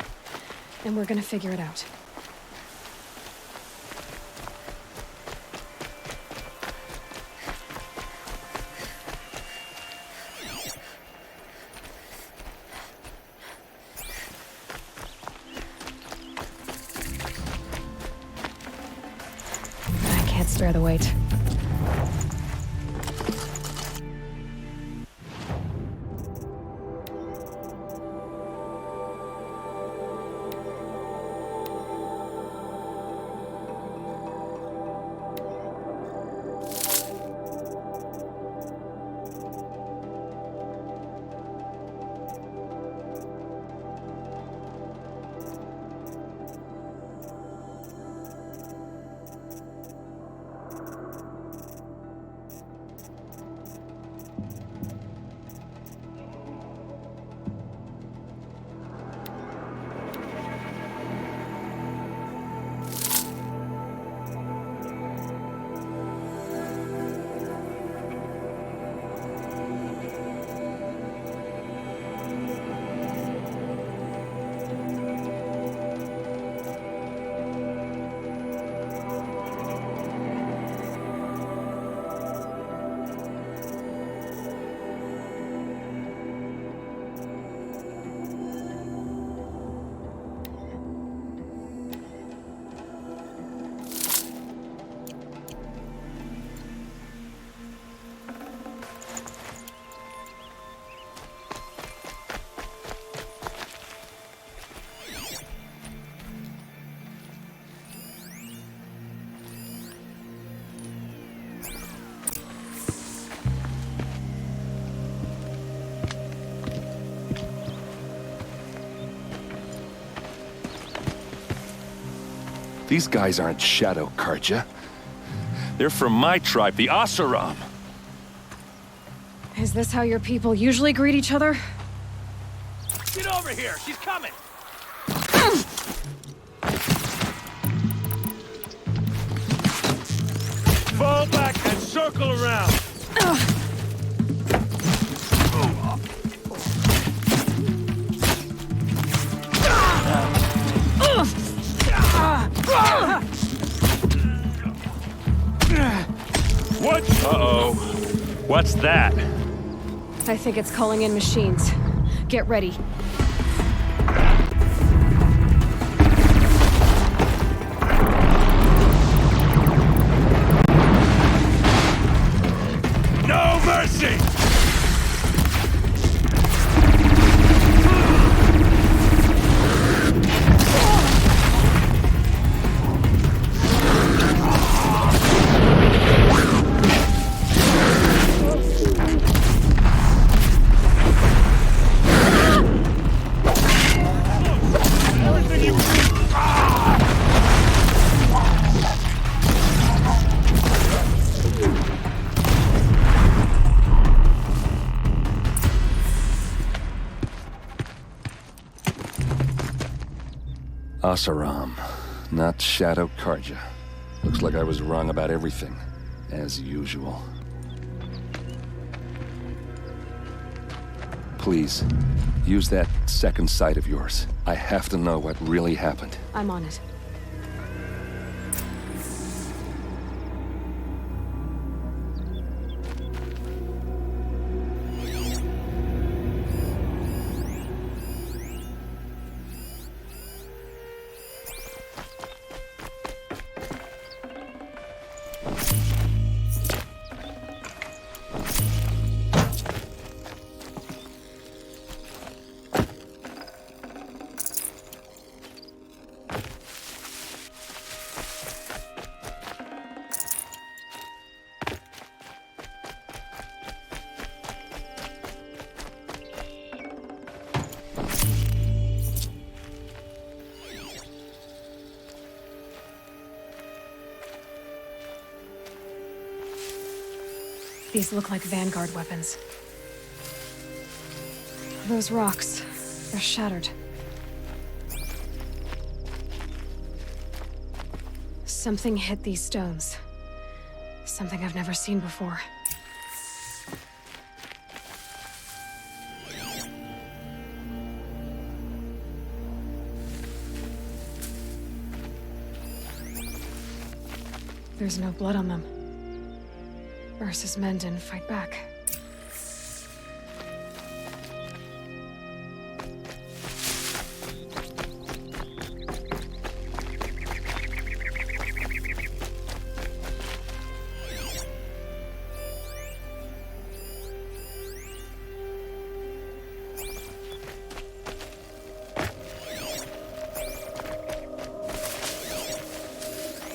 And we're gonna figure it out. I can't spare the weight. These guys aren't Shadow Karja. They're from my tribe, the Asaram. Is this how your people usually greet each other? Get over here! She's coming! Fall back and circle around. What? Uh-oh. What's that? I think it's calling in machines. Get ready. No mercy! Asaram, not Shadow Karja. Looks like I was wrong about everything, as usual. Please, use that second sight of yours. I have to know what really happened. I'm on it. These look like Vanguard weapons. Those rocks, they're shattered. Something hit these stones. Something I've never seen before. There's no blood on them. Ursa's men didn't fight back.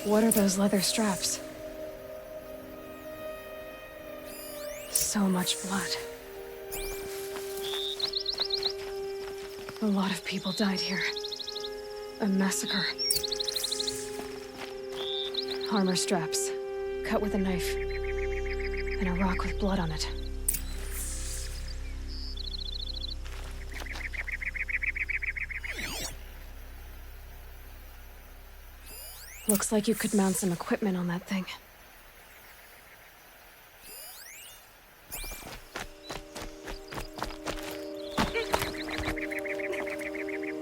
What are those leather straps? So much blood. A lot of people died here. A massacre. Armor straps, cut with a knife, and a rock with blood on it. Looks like you could mount some equipment on that thing.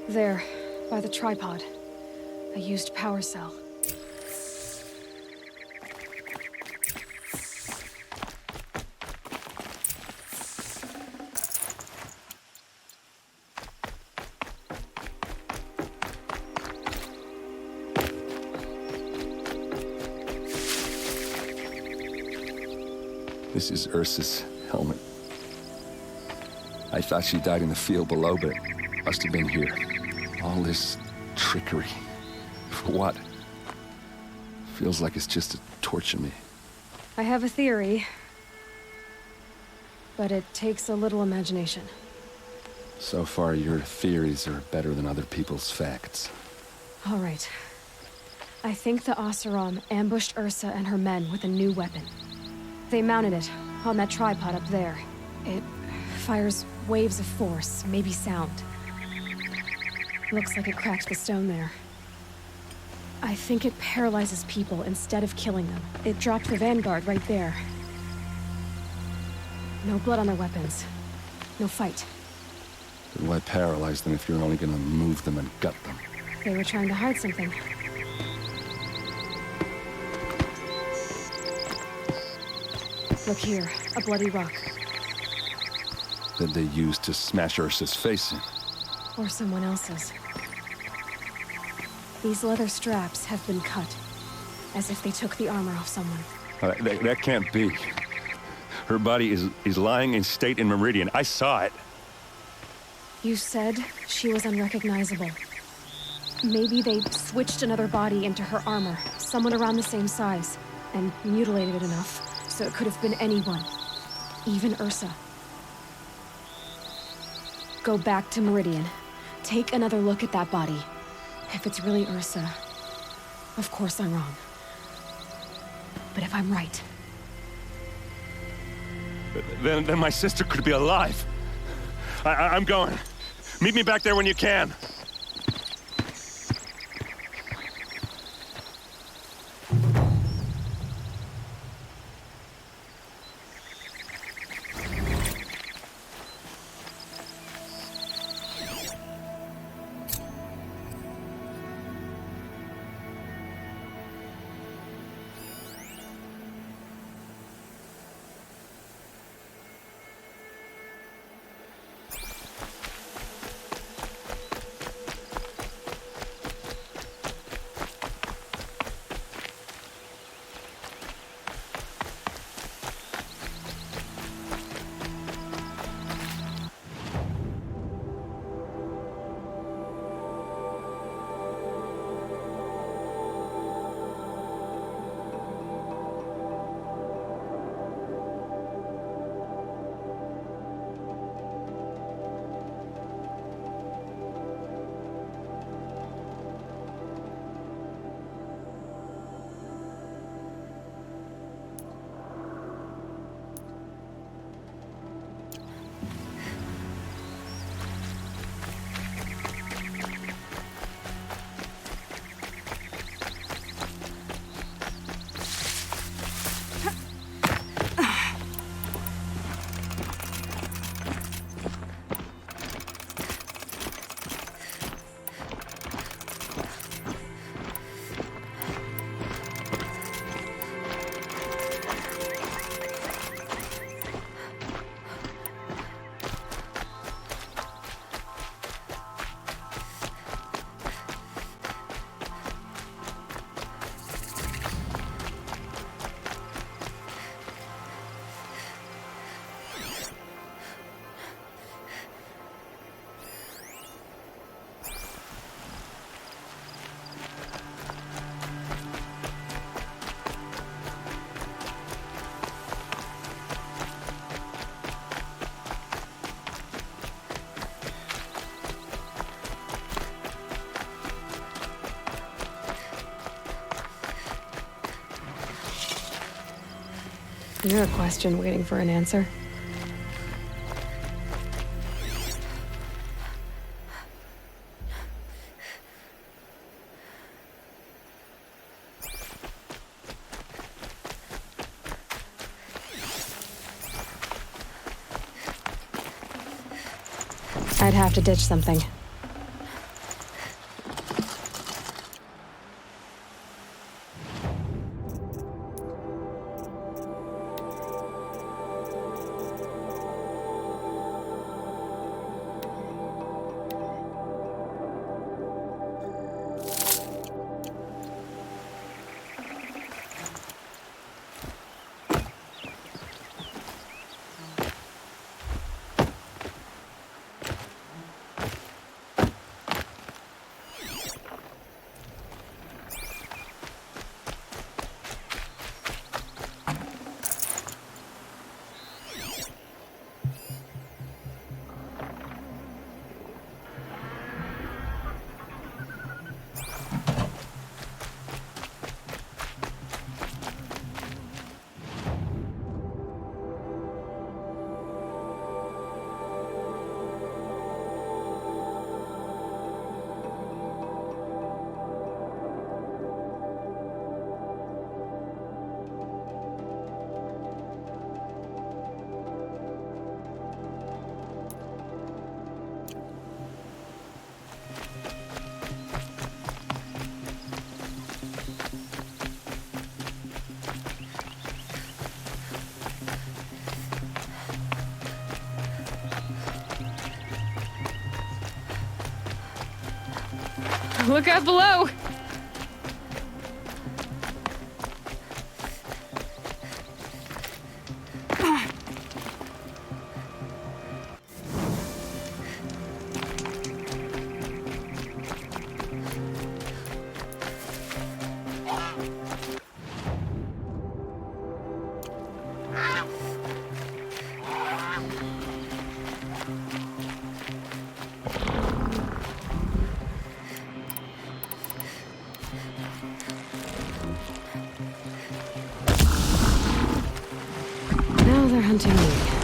There, by the tripod. A used power cell. This is Ursa's helmet. I thought she died in the field below, but it must have been here. All this trickery. For what? Feels like it's just to torture me. I have a theory, but it takes a little imagination. So far, your theories are better than other people's facts. All right. I think the Oseram ambushed Ursa and her men with a new weapon. They mounted it on that tripod up there. It fires waves of force, maybe sound. Looks like it cracked the stone there. I think it paralyzes people instead of killing them. It dropped the vanguard right there. No blood on their weapons. No fight. Then why paralyze them if you're only gonna move them and gut them? They were trying to hide something. Look here, a bloody rock. That they used to smash Ursa's face in. Or someone else's. These leather straps have been cut, as if they took the armor off someone. That can't be. Her body is lying in state in Meridian. I saw it. You said she was unrecognizable. Maybe they switched another body into her armor, someone around the same size, and mutilated it enough so it could have been anyone, even Ursa. Go back to Meridian. Take another look at that body. If it's really Ursa, of course I'm wrong. But if I'm right... Then my sister could be alive. I'm going. Meet me back there when you can. You're a question waiting for an answer. I'd have to ditch something. Look out below! Now they're hunting me.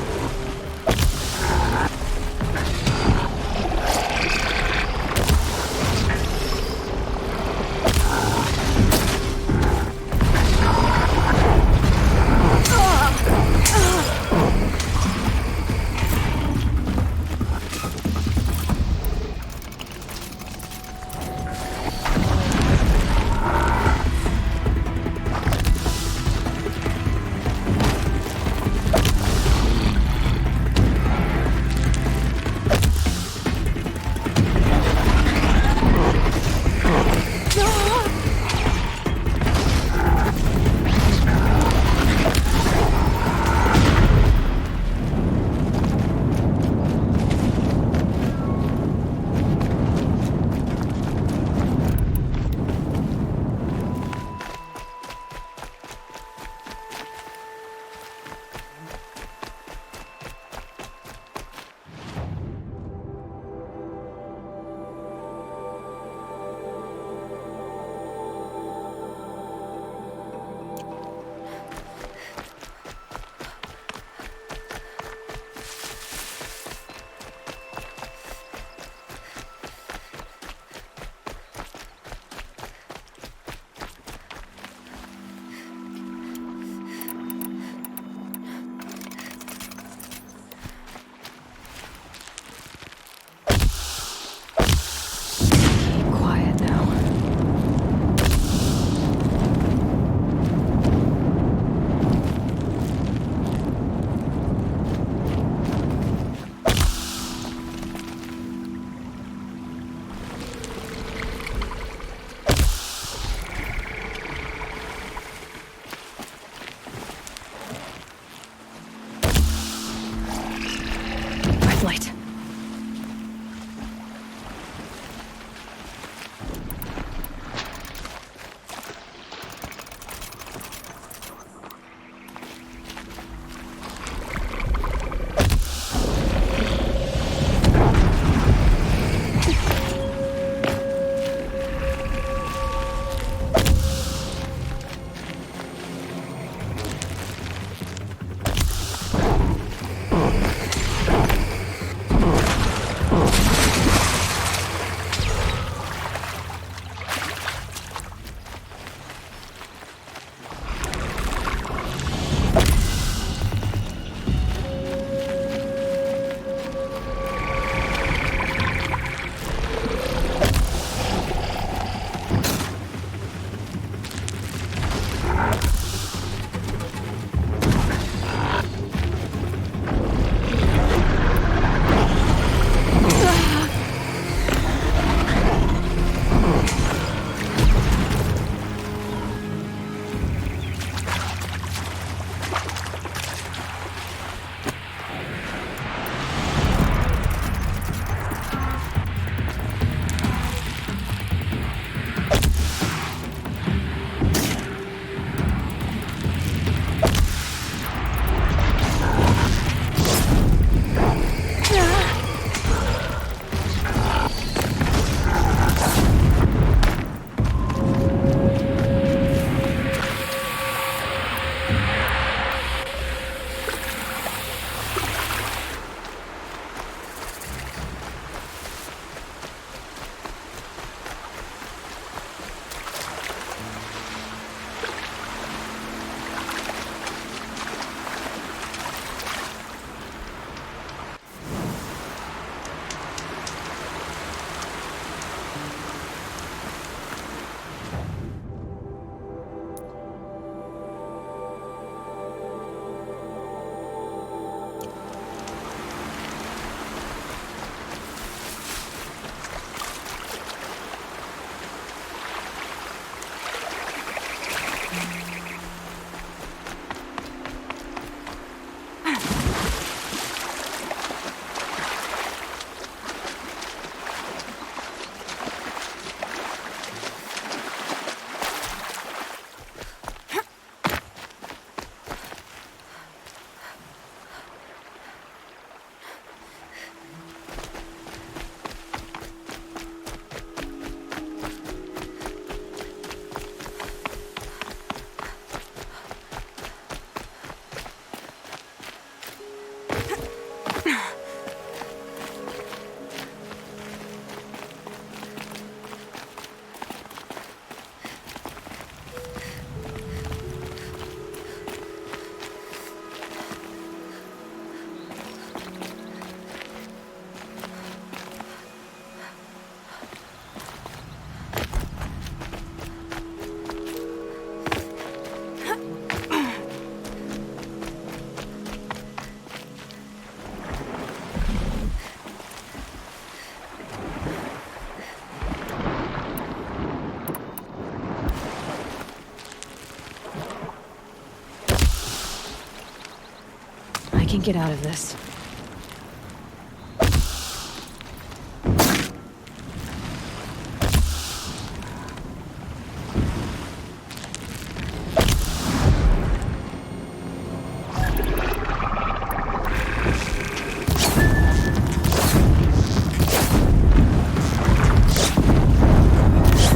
can get out of this.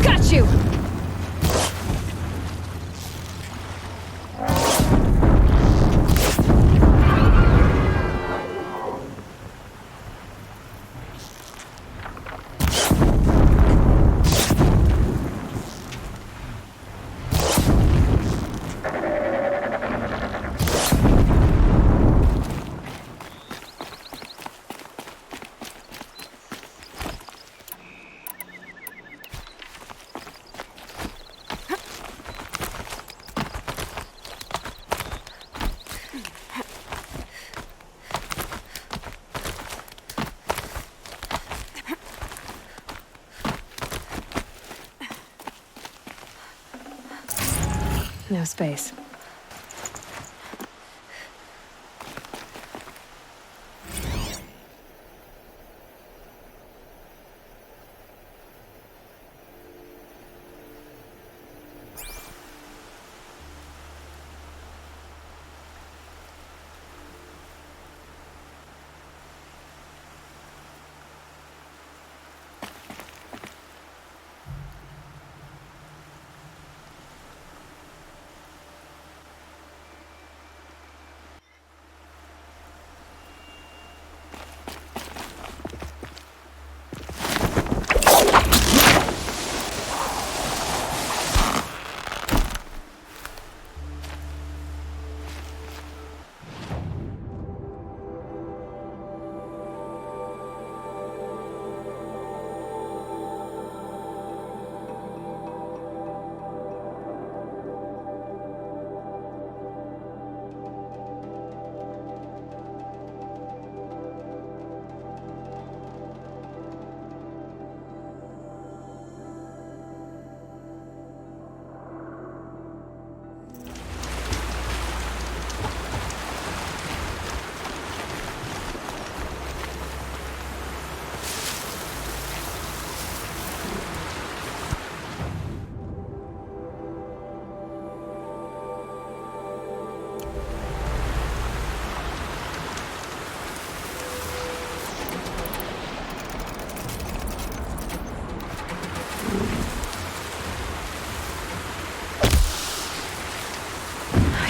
Got you! No space.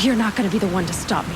You're not gonna be the one to stop me.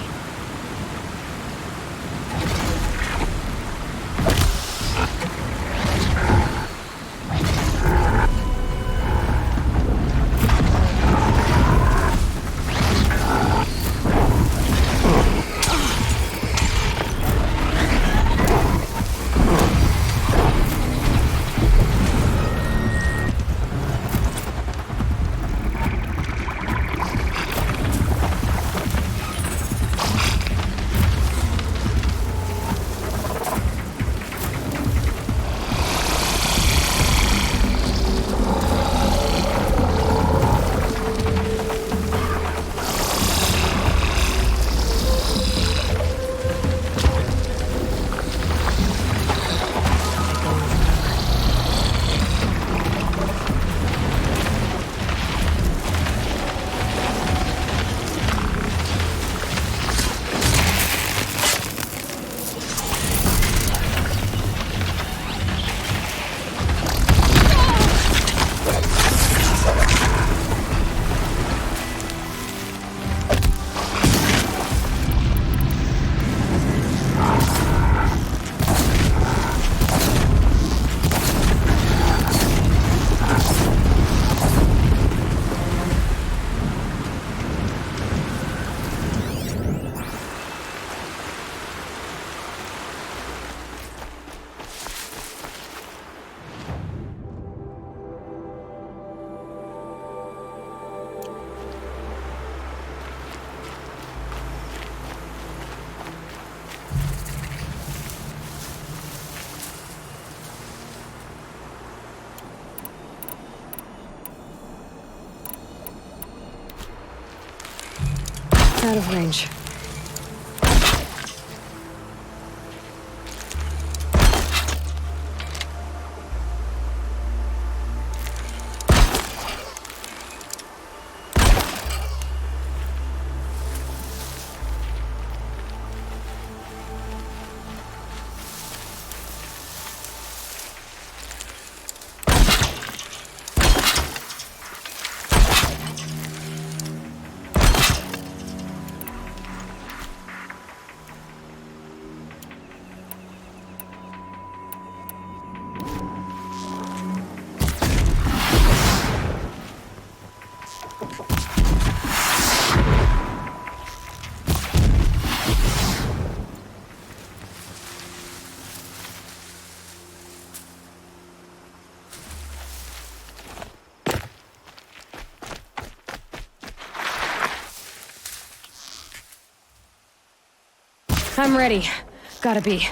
Out of range. I'm ready. Gotta be.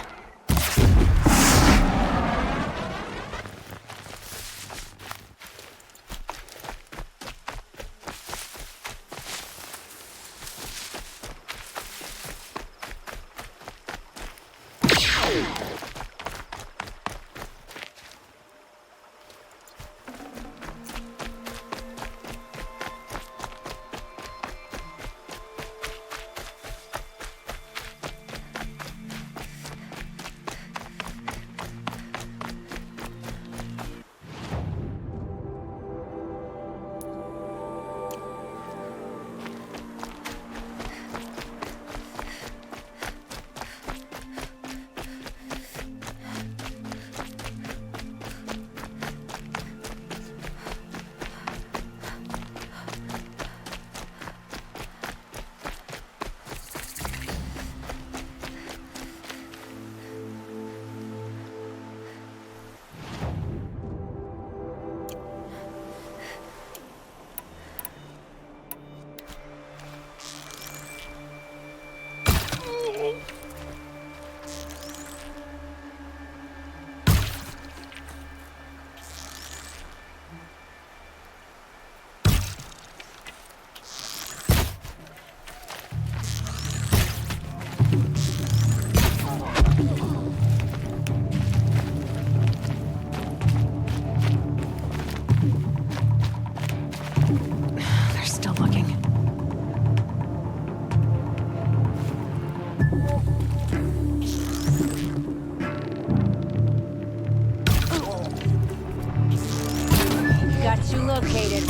Got you located.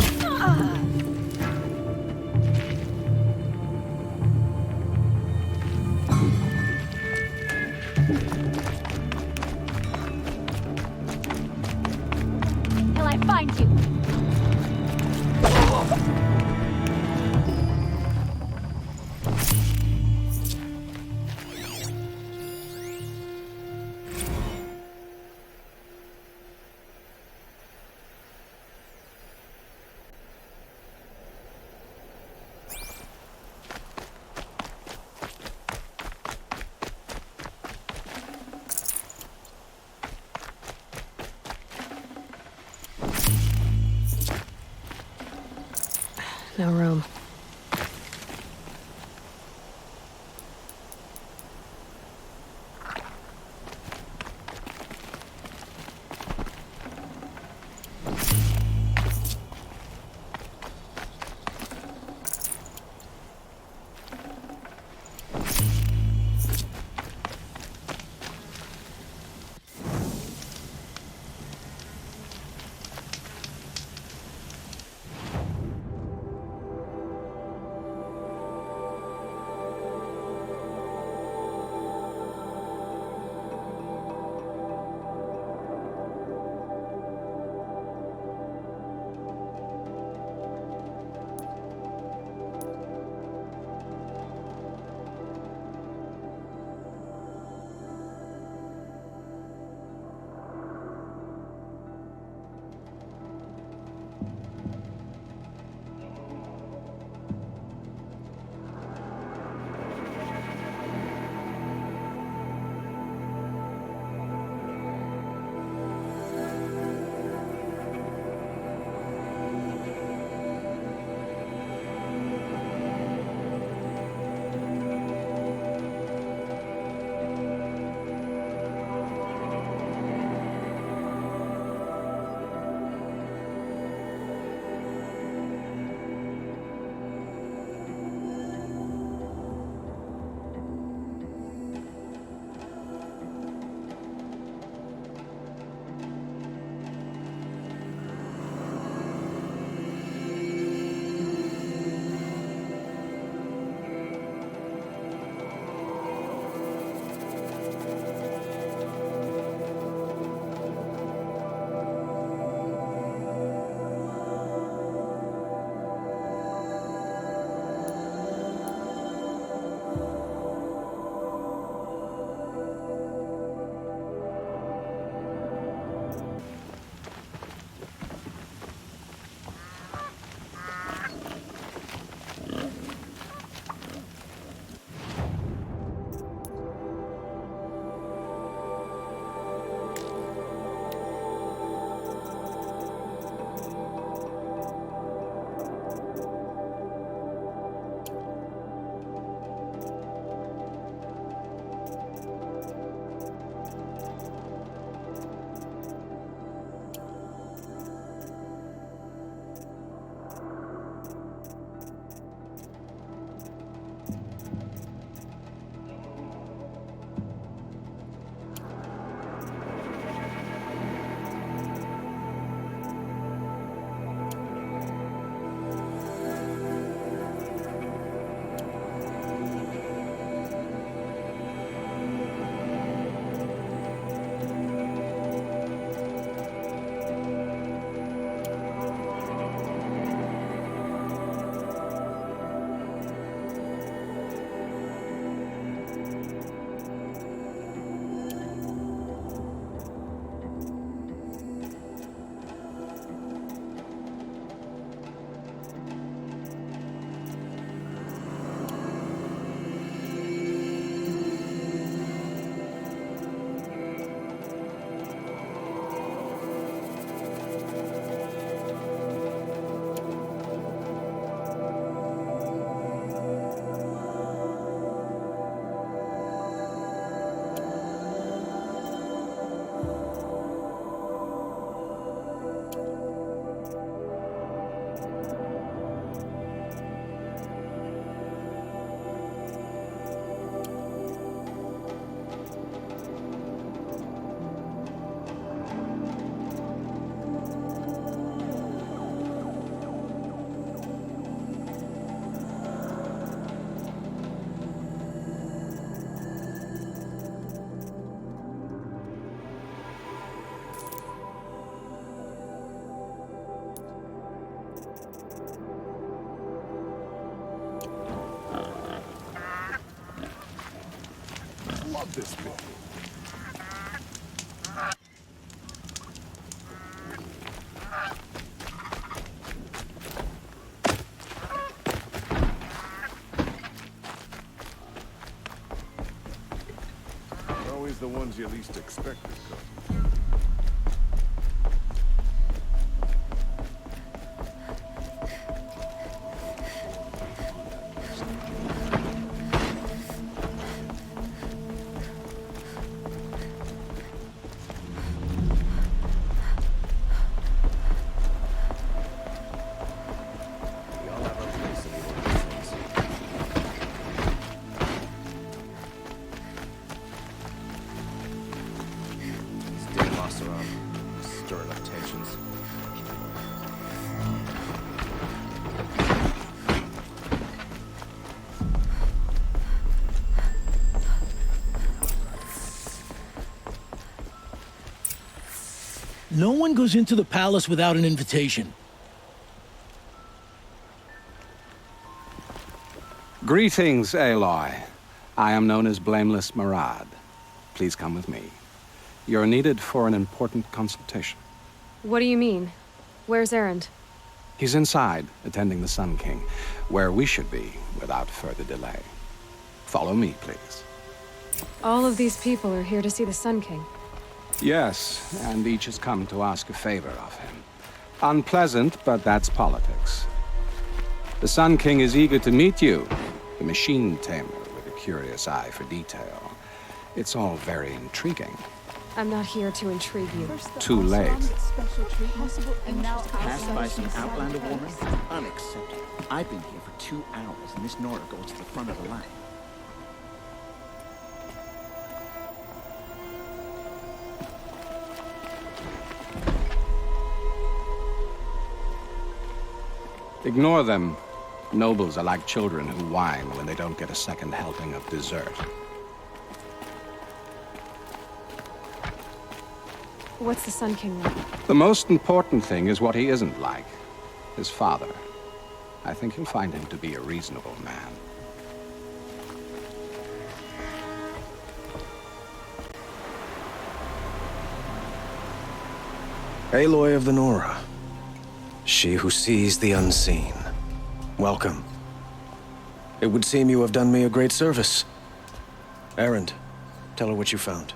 Till I find you. No room. love this bit. Always the ones you least expect to come. Stirring up tensions. No one goes into the palace without an invitation. Greetings, Aloy. I am known as Blameless Murad. Please come with me. You're needed for an important consultation. What do you mean? Where's Erend? He's inside, attending the Sun King, where we should be without further delay. Follow me, please. All of these people are here to see the Sun King. Yes, and each has come to ask a favor of him. Unpleasant, but that's politics. The Sun King is eager to meet you, the machine tamer with a curious eye for detail. It's all very intriguing. I'm not here to intrigue you. Too late. Passed by some Outlander woman? Unacceptable. I've been here for 2 hours, and this Nora goes to the front of the line. Ignore them. Nobles are like children who whine when they don't get a second helping of dessert. What's the Sun King like? The most important thing is what he isn't like. His father. I think you'll find him to be a reasonable man. Aloy of the Nora. She who sees the unseen. Welcome. It would seem you have done me a great service. Erend, tell her what you found.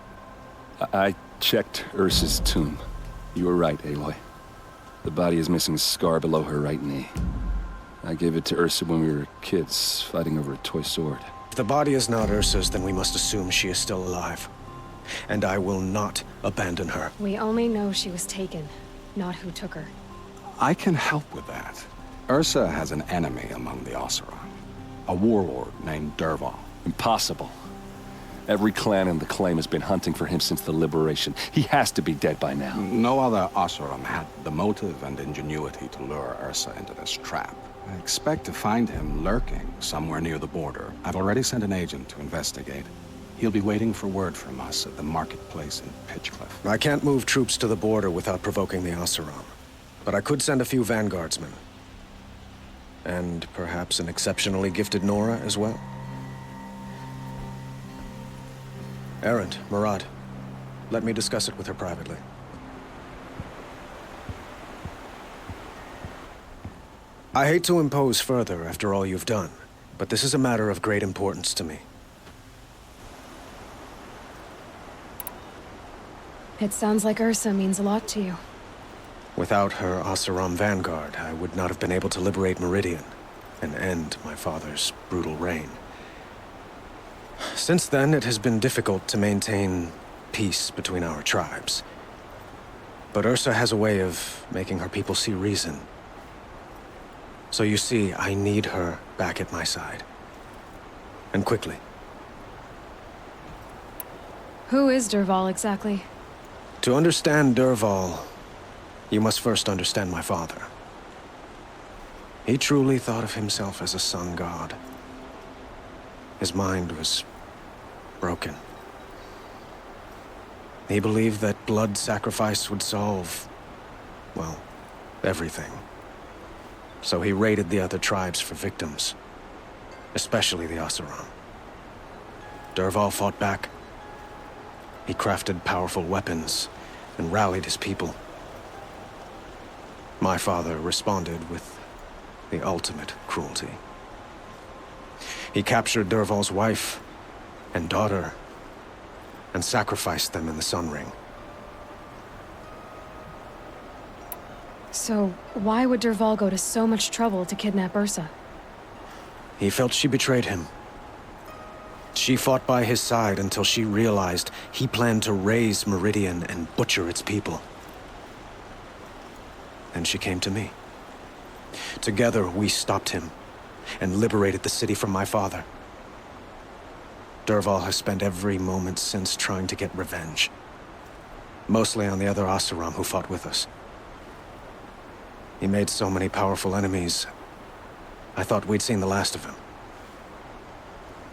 I checked Ursa's tomb. You were right, Aloy. The body is missing a scar below her right knee. I gave it to Ursa when we were kids, fighting over a toy sword. If the body is not Ursa's, then we must assume she is still alive. And I will not abandon her. We only know she was taken, not who took her. I can help with that. Ursa has an enemy among the Oseram. A warlord named Dervahl. Impossible. Every clan in the claim has been hunting for him since the liberation. He has to be dead by now. No other Oseram had the motive and ingenuity to lure Ursa into this trap. I expect to find him lurking somewhere near the border. I've already sent an agent to investigate. He'll be waiting for word from us at the marketplace in Pitchcliff. I can't move troops to the border without provoking the Oseram. But I could send a few vanguardsmen. And perhaps an exceptionally gifted Nora as well. Erend, Murad, let me discuss it with her privately. I hate to impose further after all you've done, but this is a matter of great importance to me. It sounds like Ursa means a lot to you. Without her Oseram vanguard, I would not have been able to liberate Meridian and end my father's brutal reign. Since then, it has been difficult to maintain peace between our tribes. But Ursa has a way of making her people see reason. So you see, I need her back at my side. And quickly. Who is Dervahl exactly? To understand Dervahl, you must first understand my father. He truly thought of himself as a sun god. His mind was broken. He believed that blood sacrifice would solve, well, everything. So he raided the other tribes for victims, especially the Oseram. Dervahl fought back, He crafted powerful weapons and rallied his people. My father responded with the ultimate cruelty. He captured Dervahl's wife and daughter and sacrificed them in the Sun Ring. So, why would Dervahl go to so much trouble to kidnap Ursa? He felt she betrayed him. She fought by his side until she realized he planned to raise Meridian and butcher its people. Then she came to me. Together, we stopped him and liberated the city from my father. Dervahl has spent every moment since trying to get revenge. Mostly on the other Oseram who fought with us. He made so many powerful enemies, I thought we'd seen the last of him.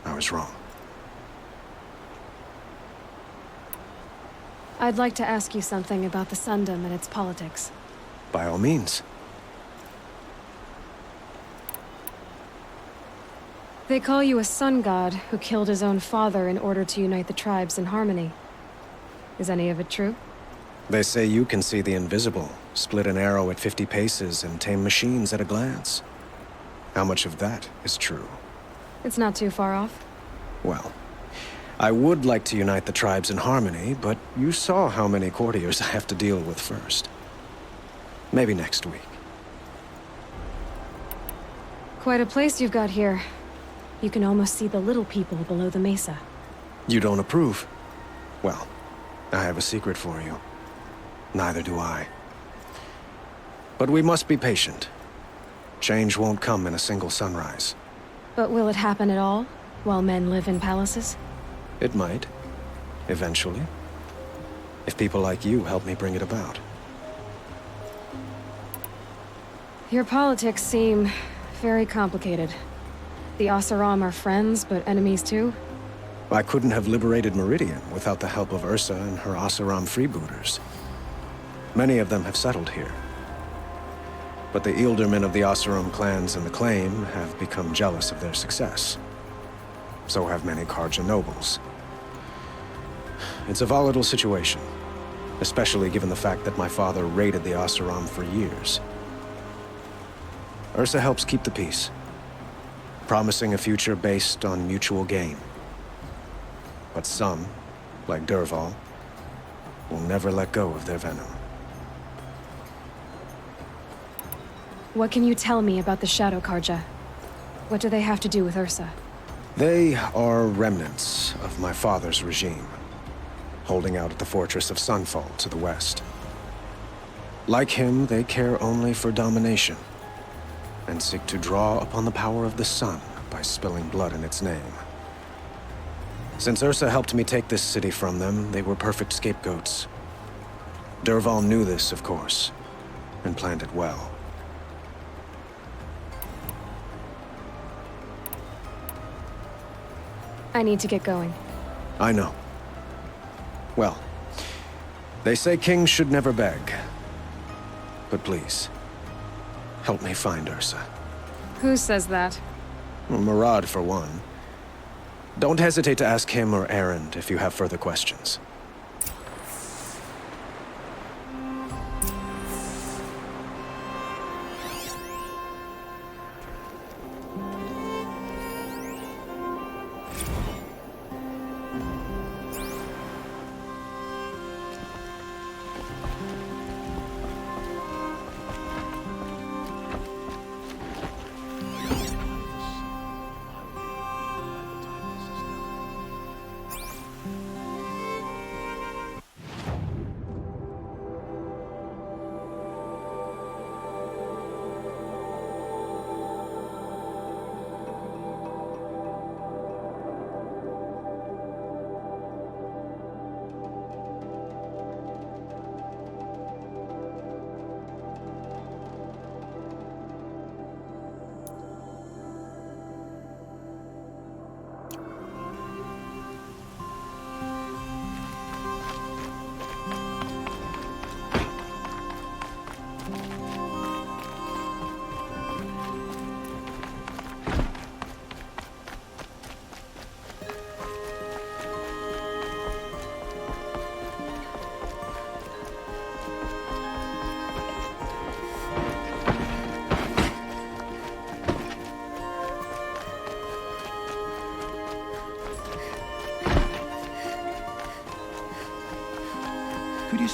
I was wrong. I'd like to ask you something about the Sundom and its politics. By all means. They call you a sun god who killed his own father in order to unite the tribes in harmony. Is any of it true? They say you can see the invisible, split an arrow at 50 paces, and tame machines at a glance. How much of that is true? It's not too far off. Well, I would like to unite the tribes in harmony, but you saw how many courtiers I have to deal with first. Maybe next week. Quite a place you've got here. You can almost see the little people below the mesa. You don't approve? Well, I have a secret for you. Neither do I. But we must be patient. Change won't come in a single sunrise. But will it happen at all, while men live in palaces? It might. Eventually. If people like you help me bring it about. Your politics seem very complicated. The Oseram are friends, but enemies too? I couldn't have liberated Meridian without the help of Ursa and her Oseram freebooters. Many of them have settled here. But the Ealdormen of the Oseram clans and the Claim have become jealous of their success. So have many Karja nobles. It's a volatile situation, especially given the fact that my father raided the Oseram for years. Ursa helps keep the peace, promising a future based on mutual gain. But some, like Dervahl, will never let go of their venom. What can you tell me about the Shadow Karja? What do they have to do with Ursa? They are remnants of my father's regime, holding out at the fortress of Sunfall to the west. Like him, they care only for domination, and seek to draw upon the power of the sun by spilling blood in its name. Since Ursa helped me take this city from them, they were perfect scapegoats. Dervahl knew this, of course, and planned it well. I need to get going. I know. Well, they say kings should never beg. But please, help me find Ursa. Who says that? Murad, for one. Don't hesitate to ask him or Erend if you have further questions.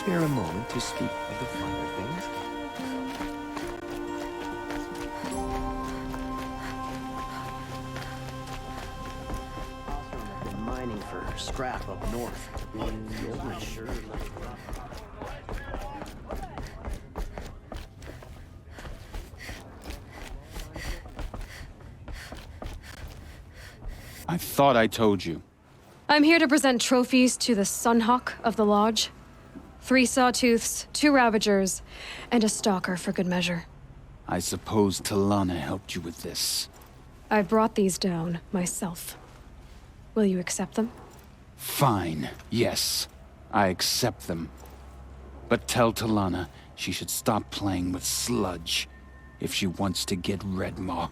spare a moment to speak of the finer things? I've been mining for scrap up north. Gold sure I thought I told you. I'm here to present trophies to the Sunhawk of the Lodge. 3 sawtooths, 2 ravagers, and a stalker for good measure. I suppose Talana helped you with this. I brought these down myself. Will you accept them? Fine, yes. I accept them. But tell Talana she should stop playing with sludge if she wants to get Redmaw.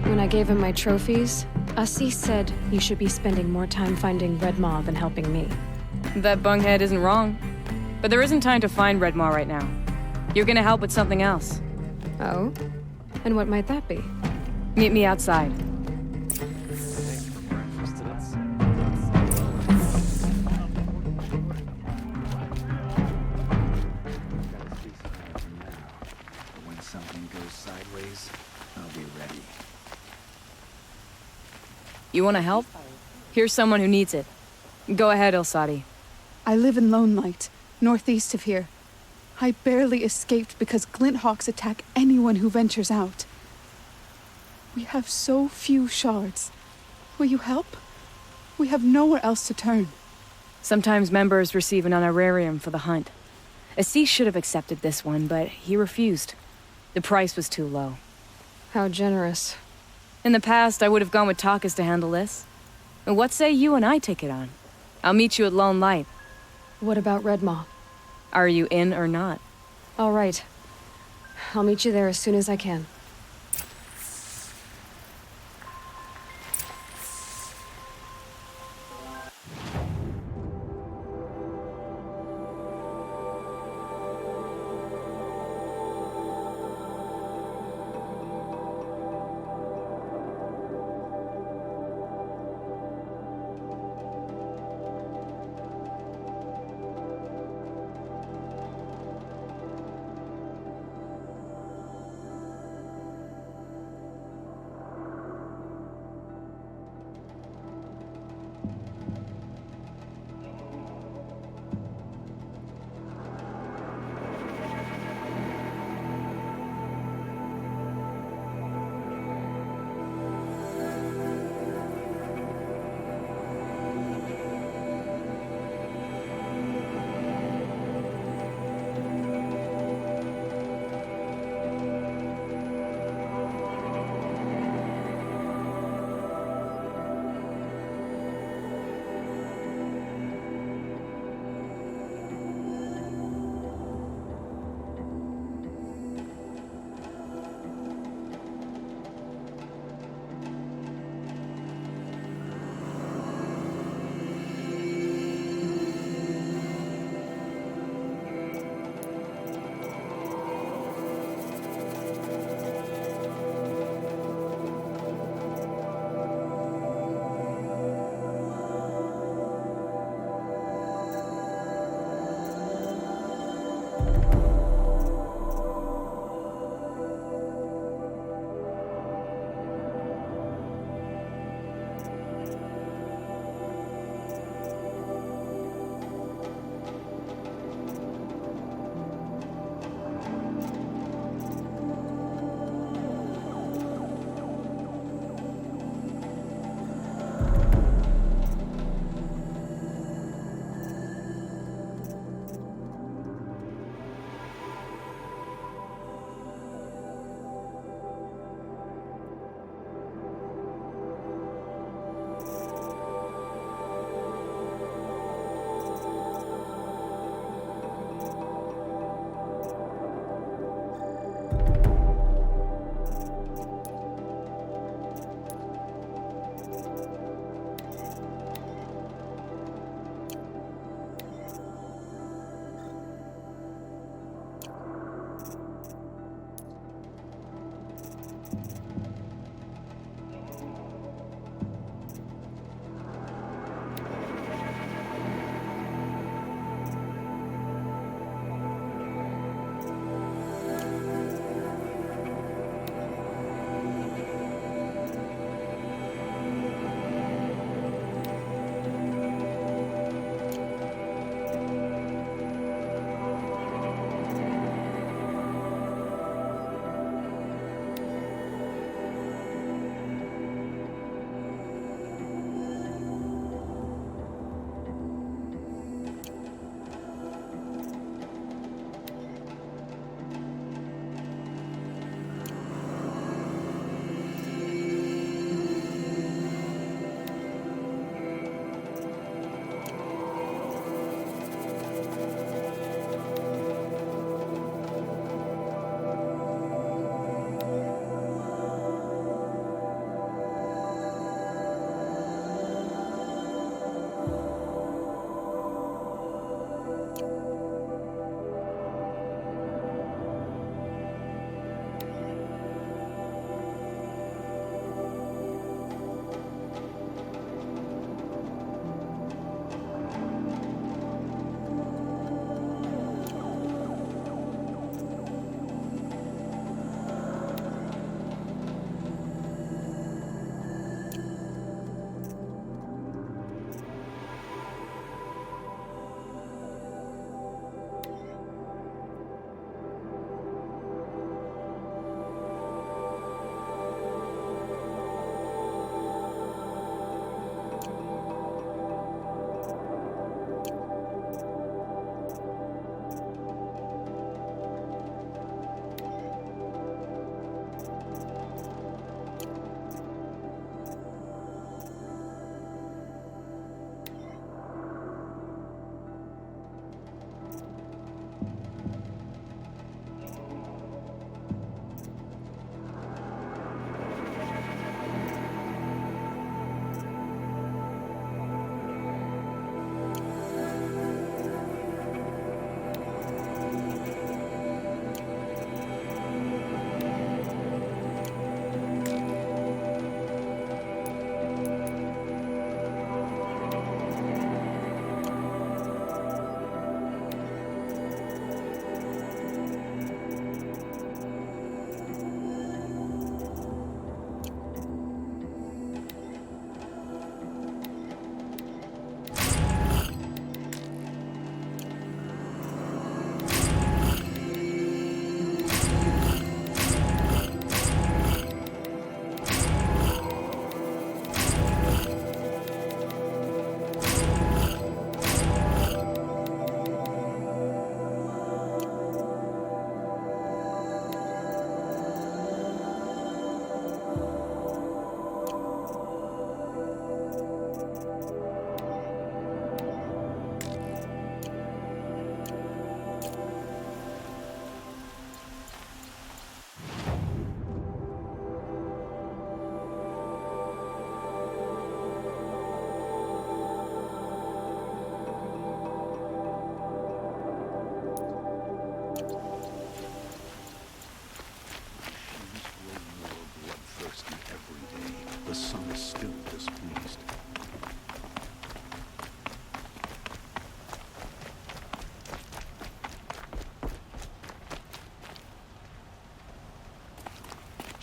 When I gave him my trophies, Assis said you should be spending more time finding Redmaw than helping me. That bunghead isn't wrong. But there isn't time to find Redmaw right now. You're gonna help with something else. Oh? And what might that be? Meet me outside. When something goes sideways, I'll be ready. You wanna help? Here's someone who needs it. Go ahead, Ilsati. I live in Lone Light, northeast of here. I barely escaped because Glinthawks attack anyone who ventures out. We have so few shards. Will you help? We have nowhere else to turn. Sometimes members receive an honorarium for the hunt. Assis should have accepted this one, but he refused. The price was too low. How generous. In the past, I would have gone with Takas to handle this. And what say you and I take it on? I'll meet you at Lone Light. What about Redmaw? Are you in or not? All right. I'll meet you there as soon as I can.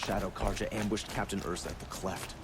Shadow Carja ambushed Captain Ursa at the Cleft.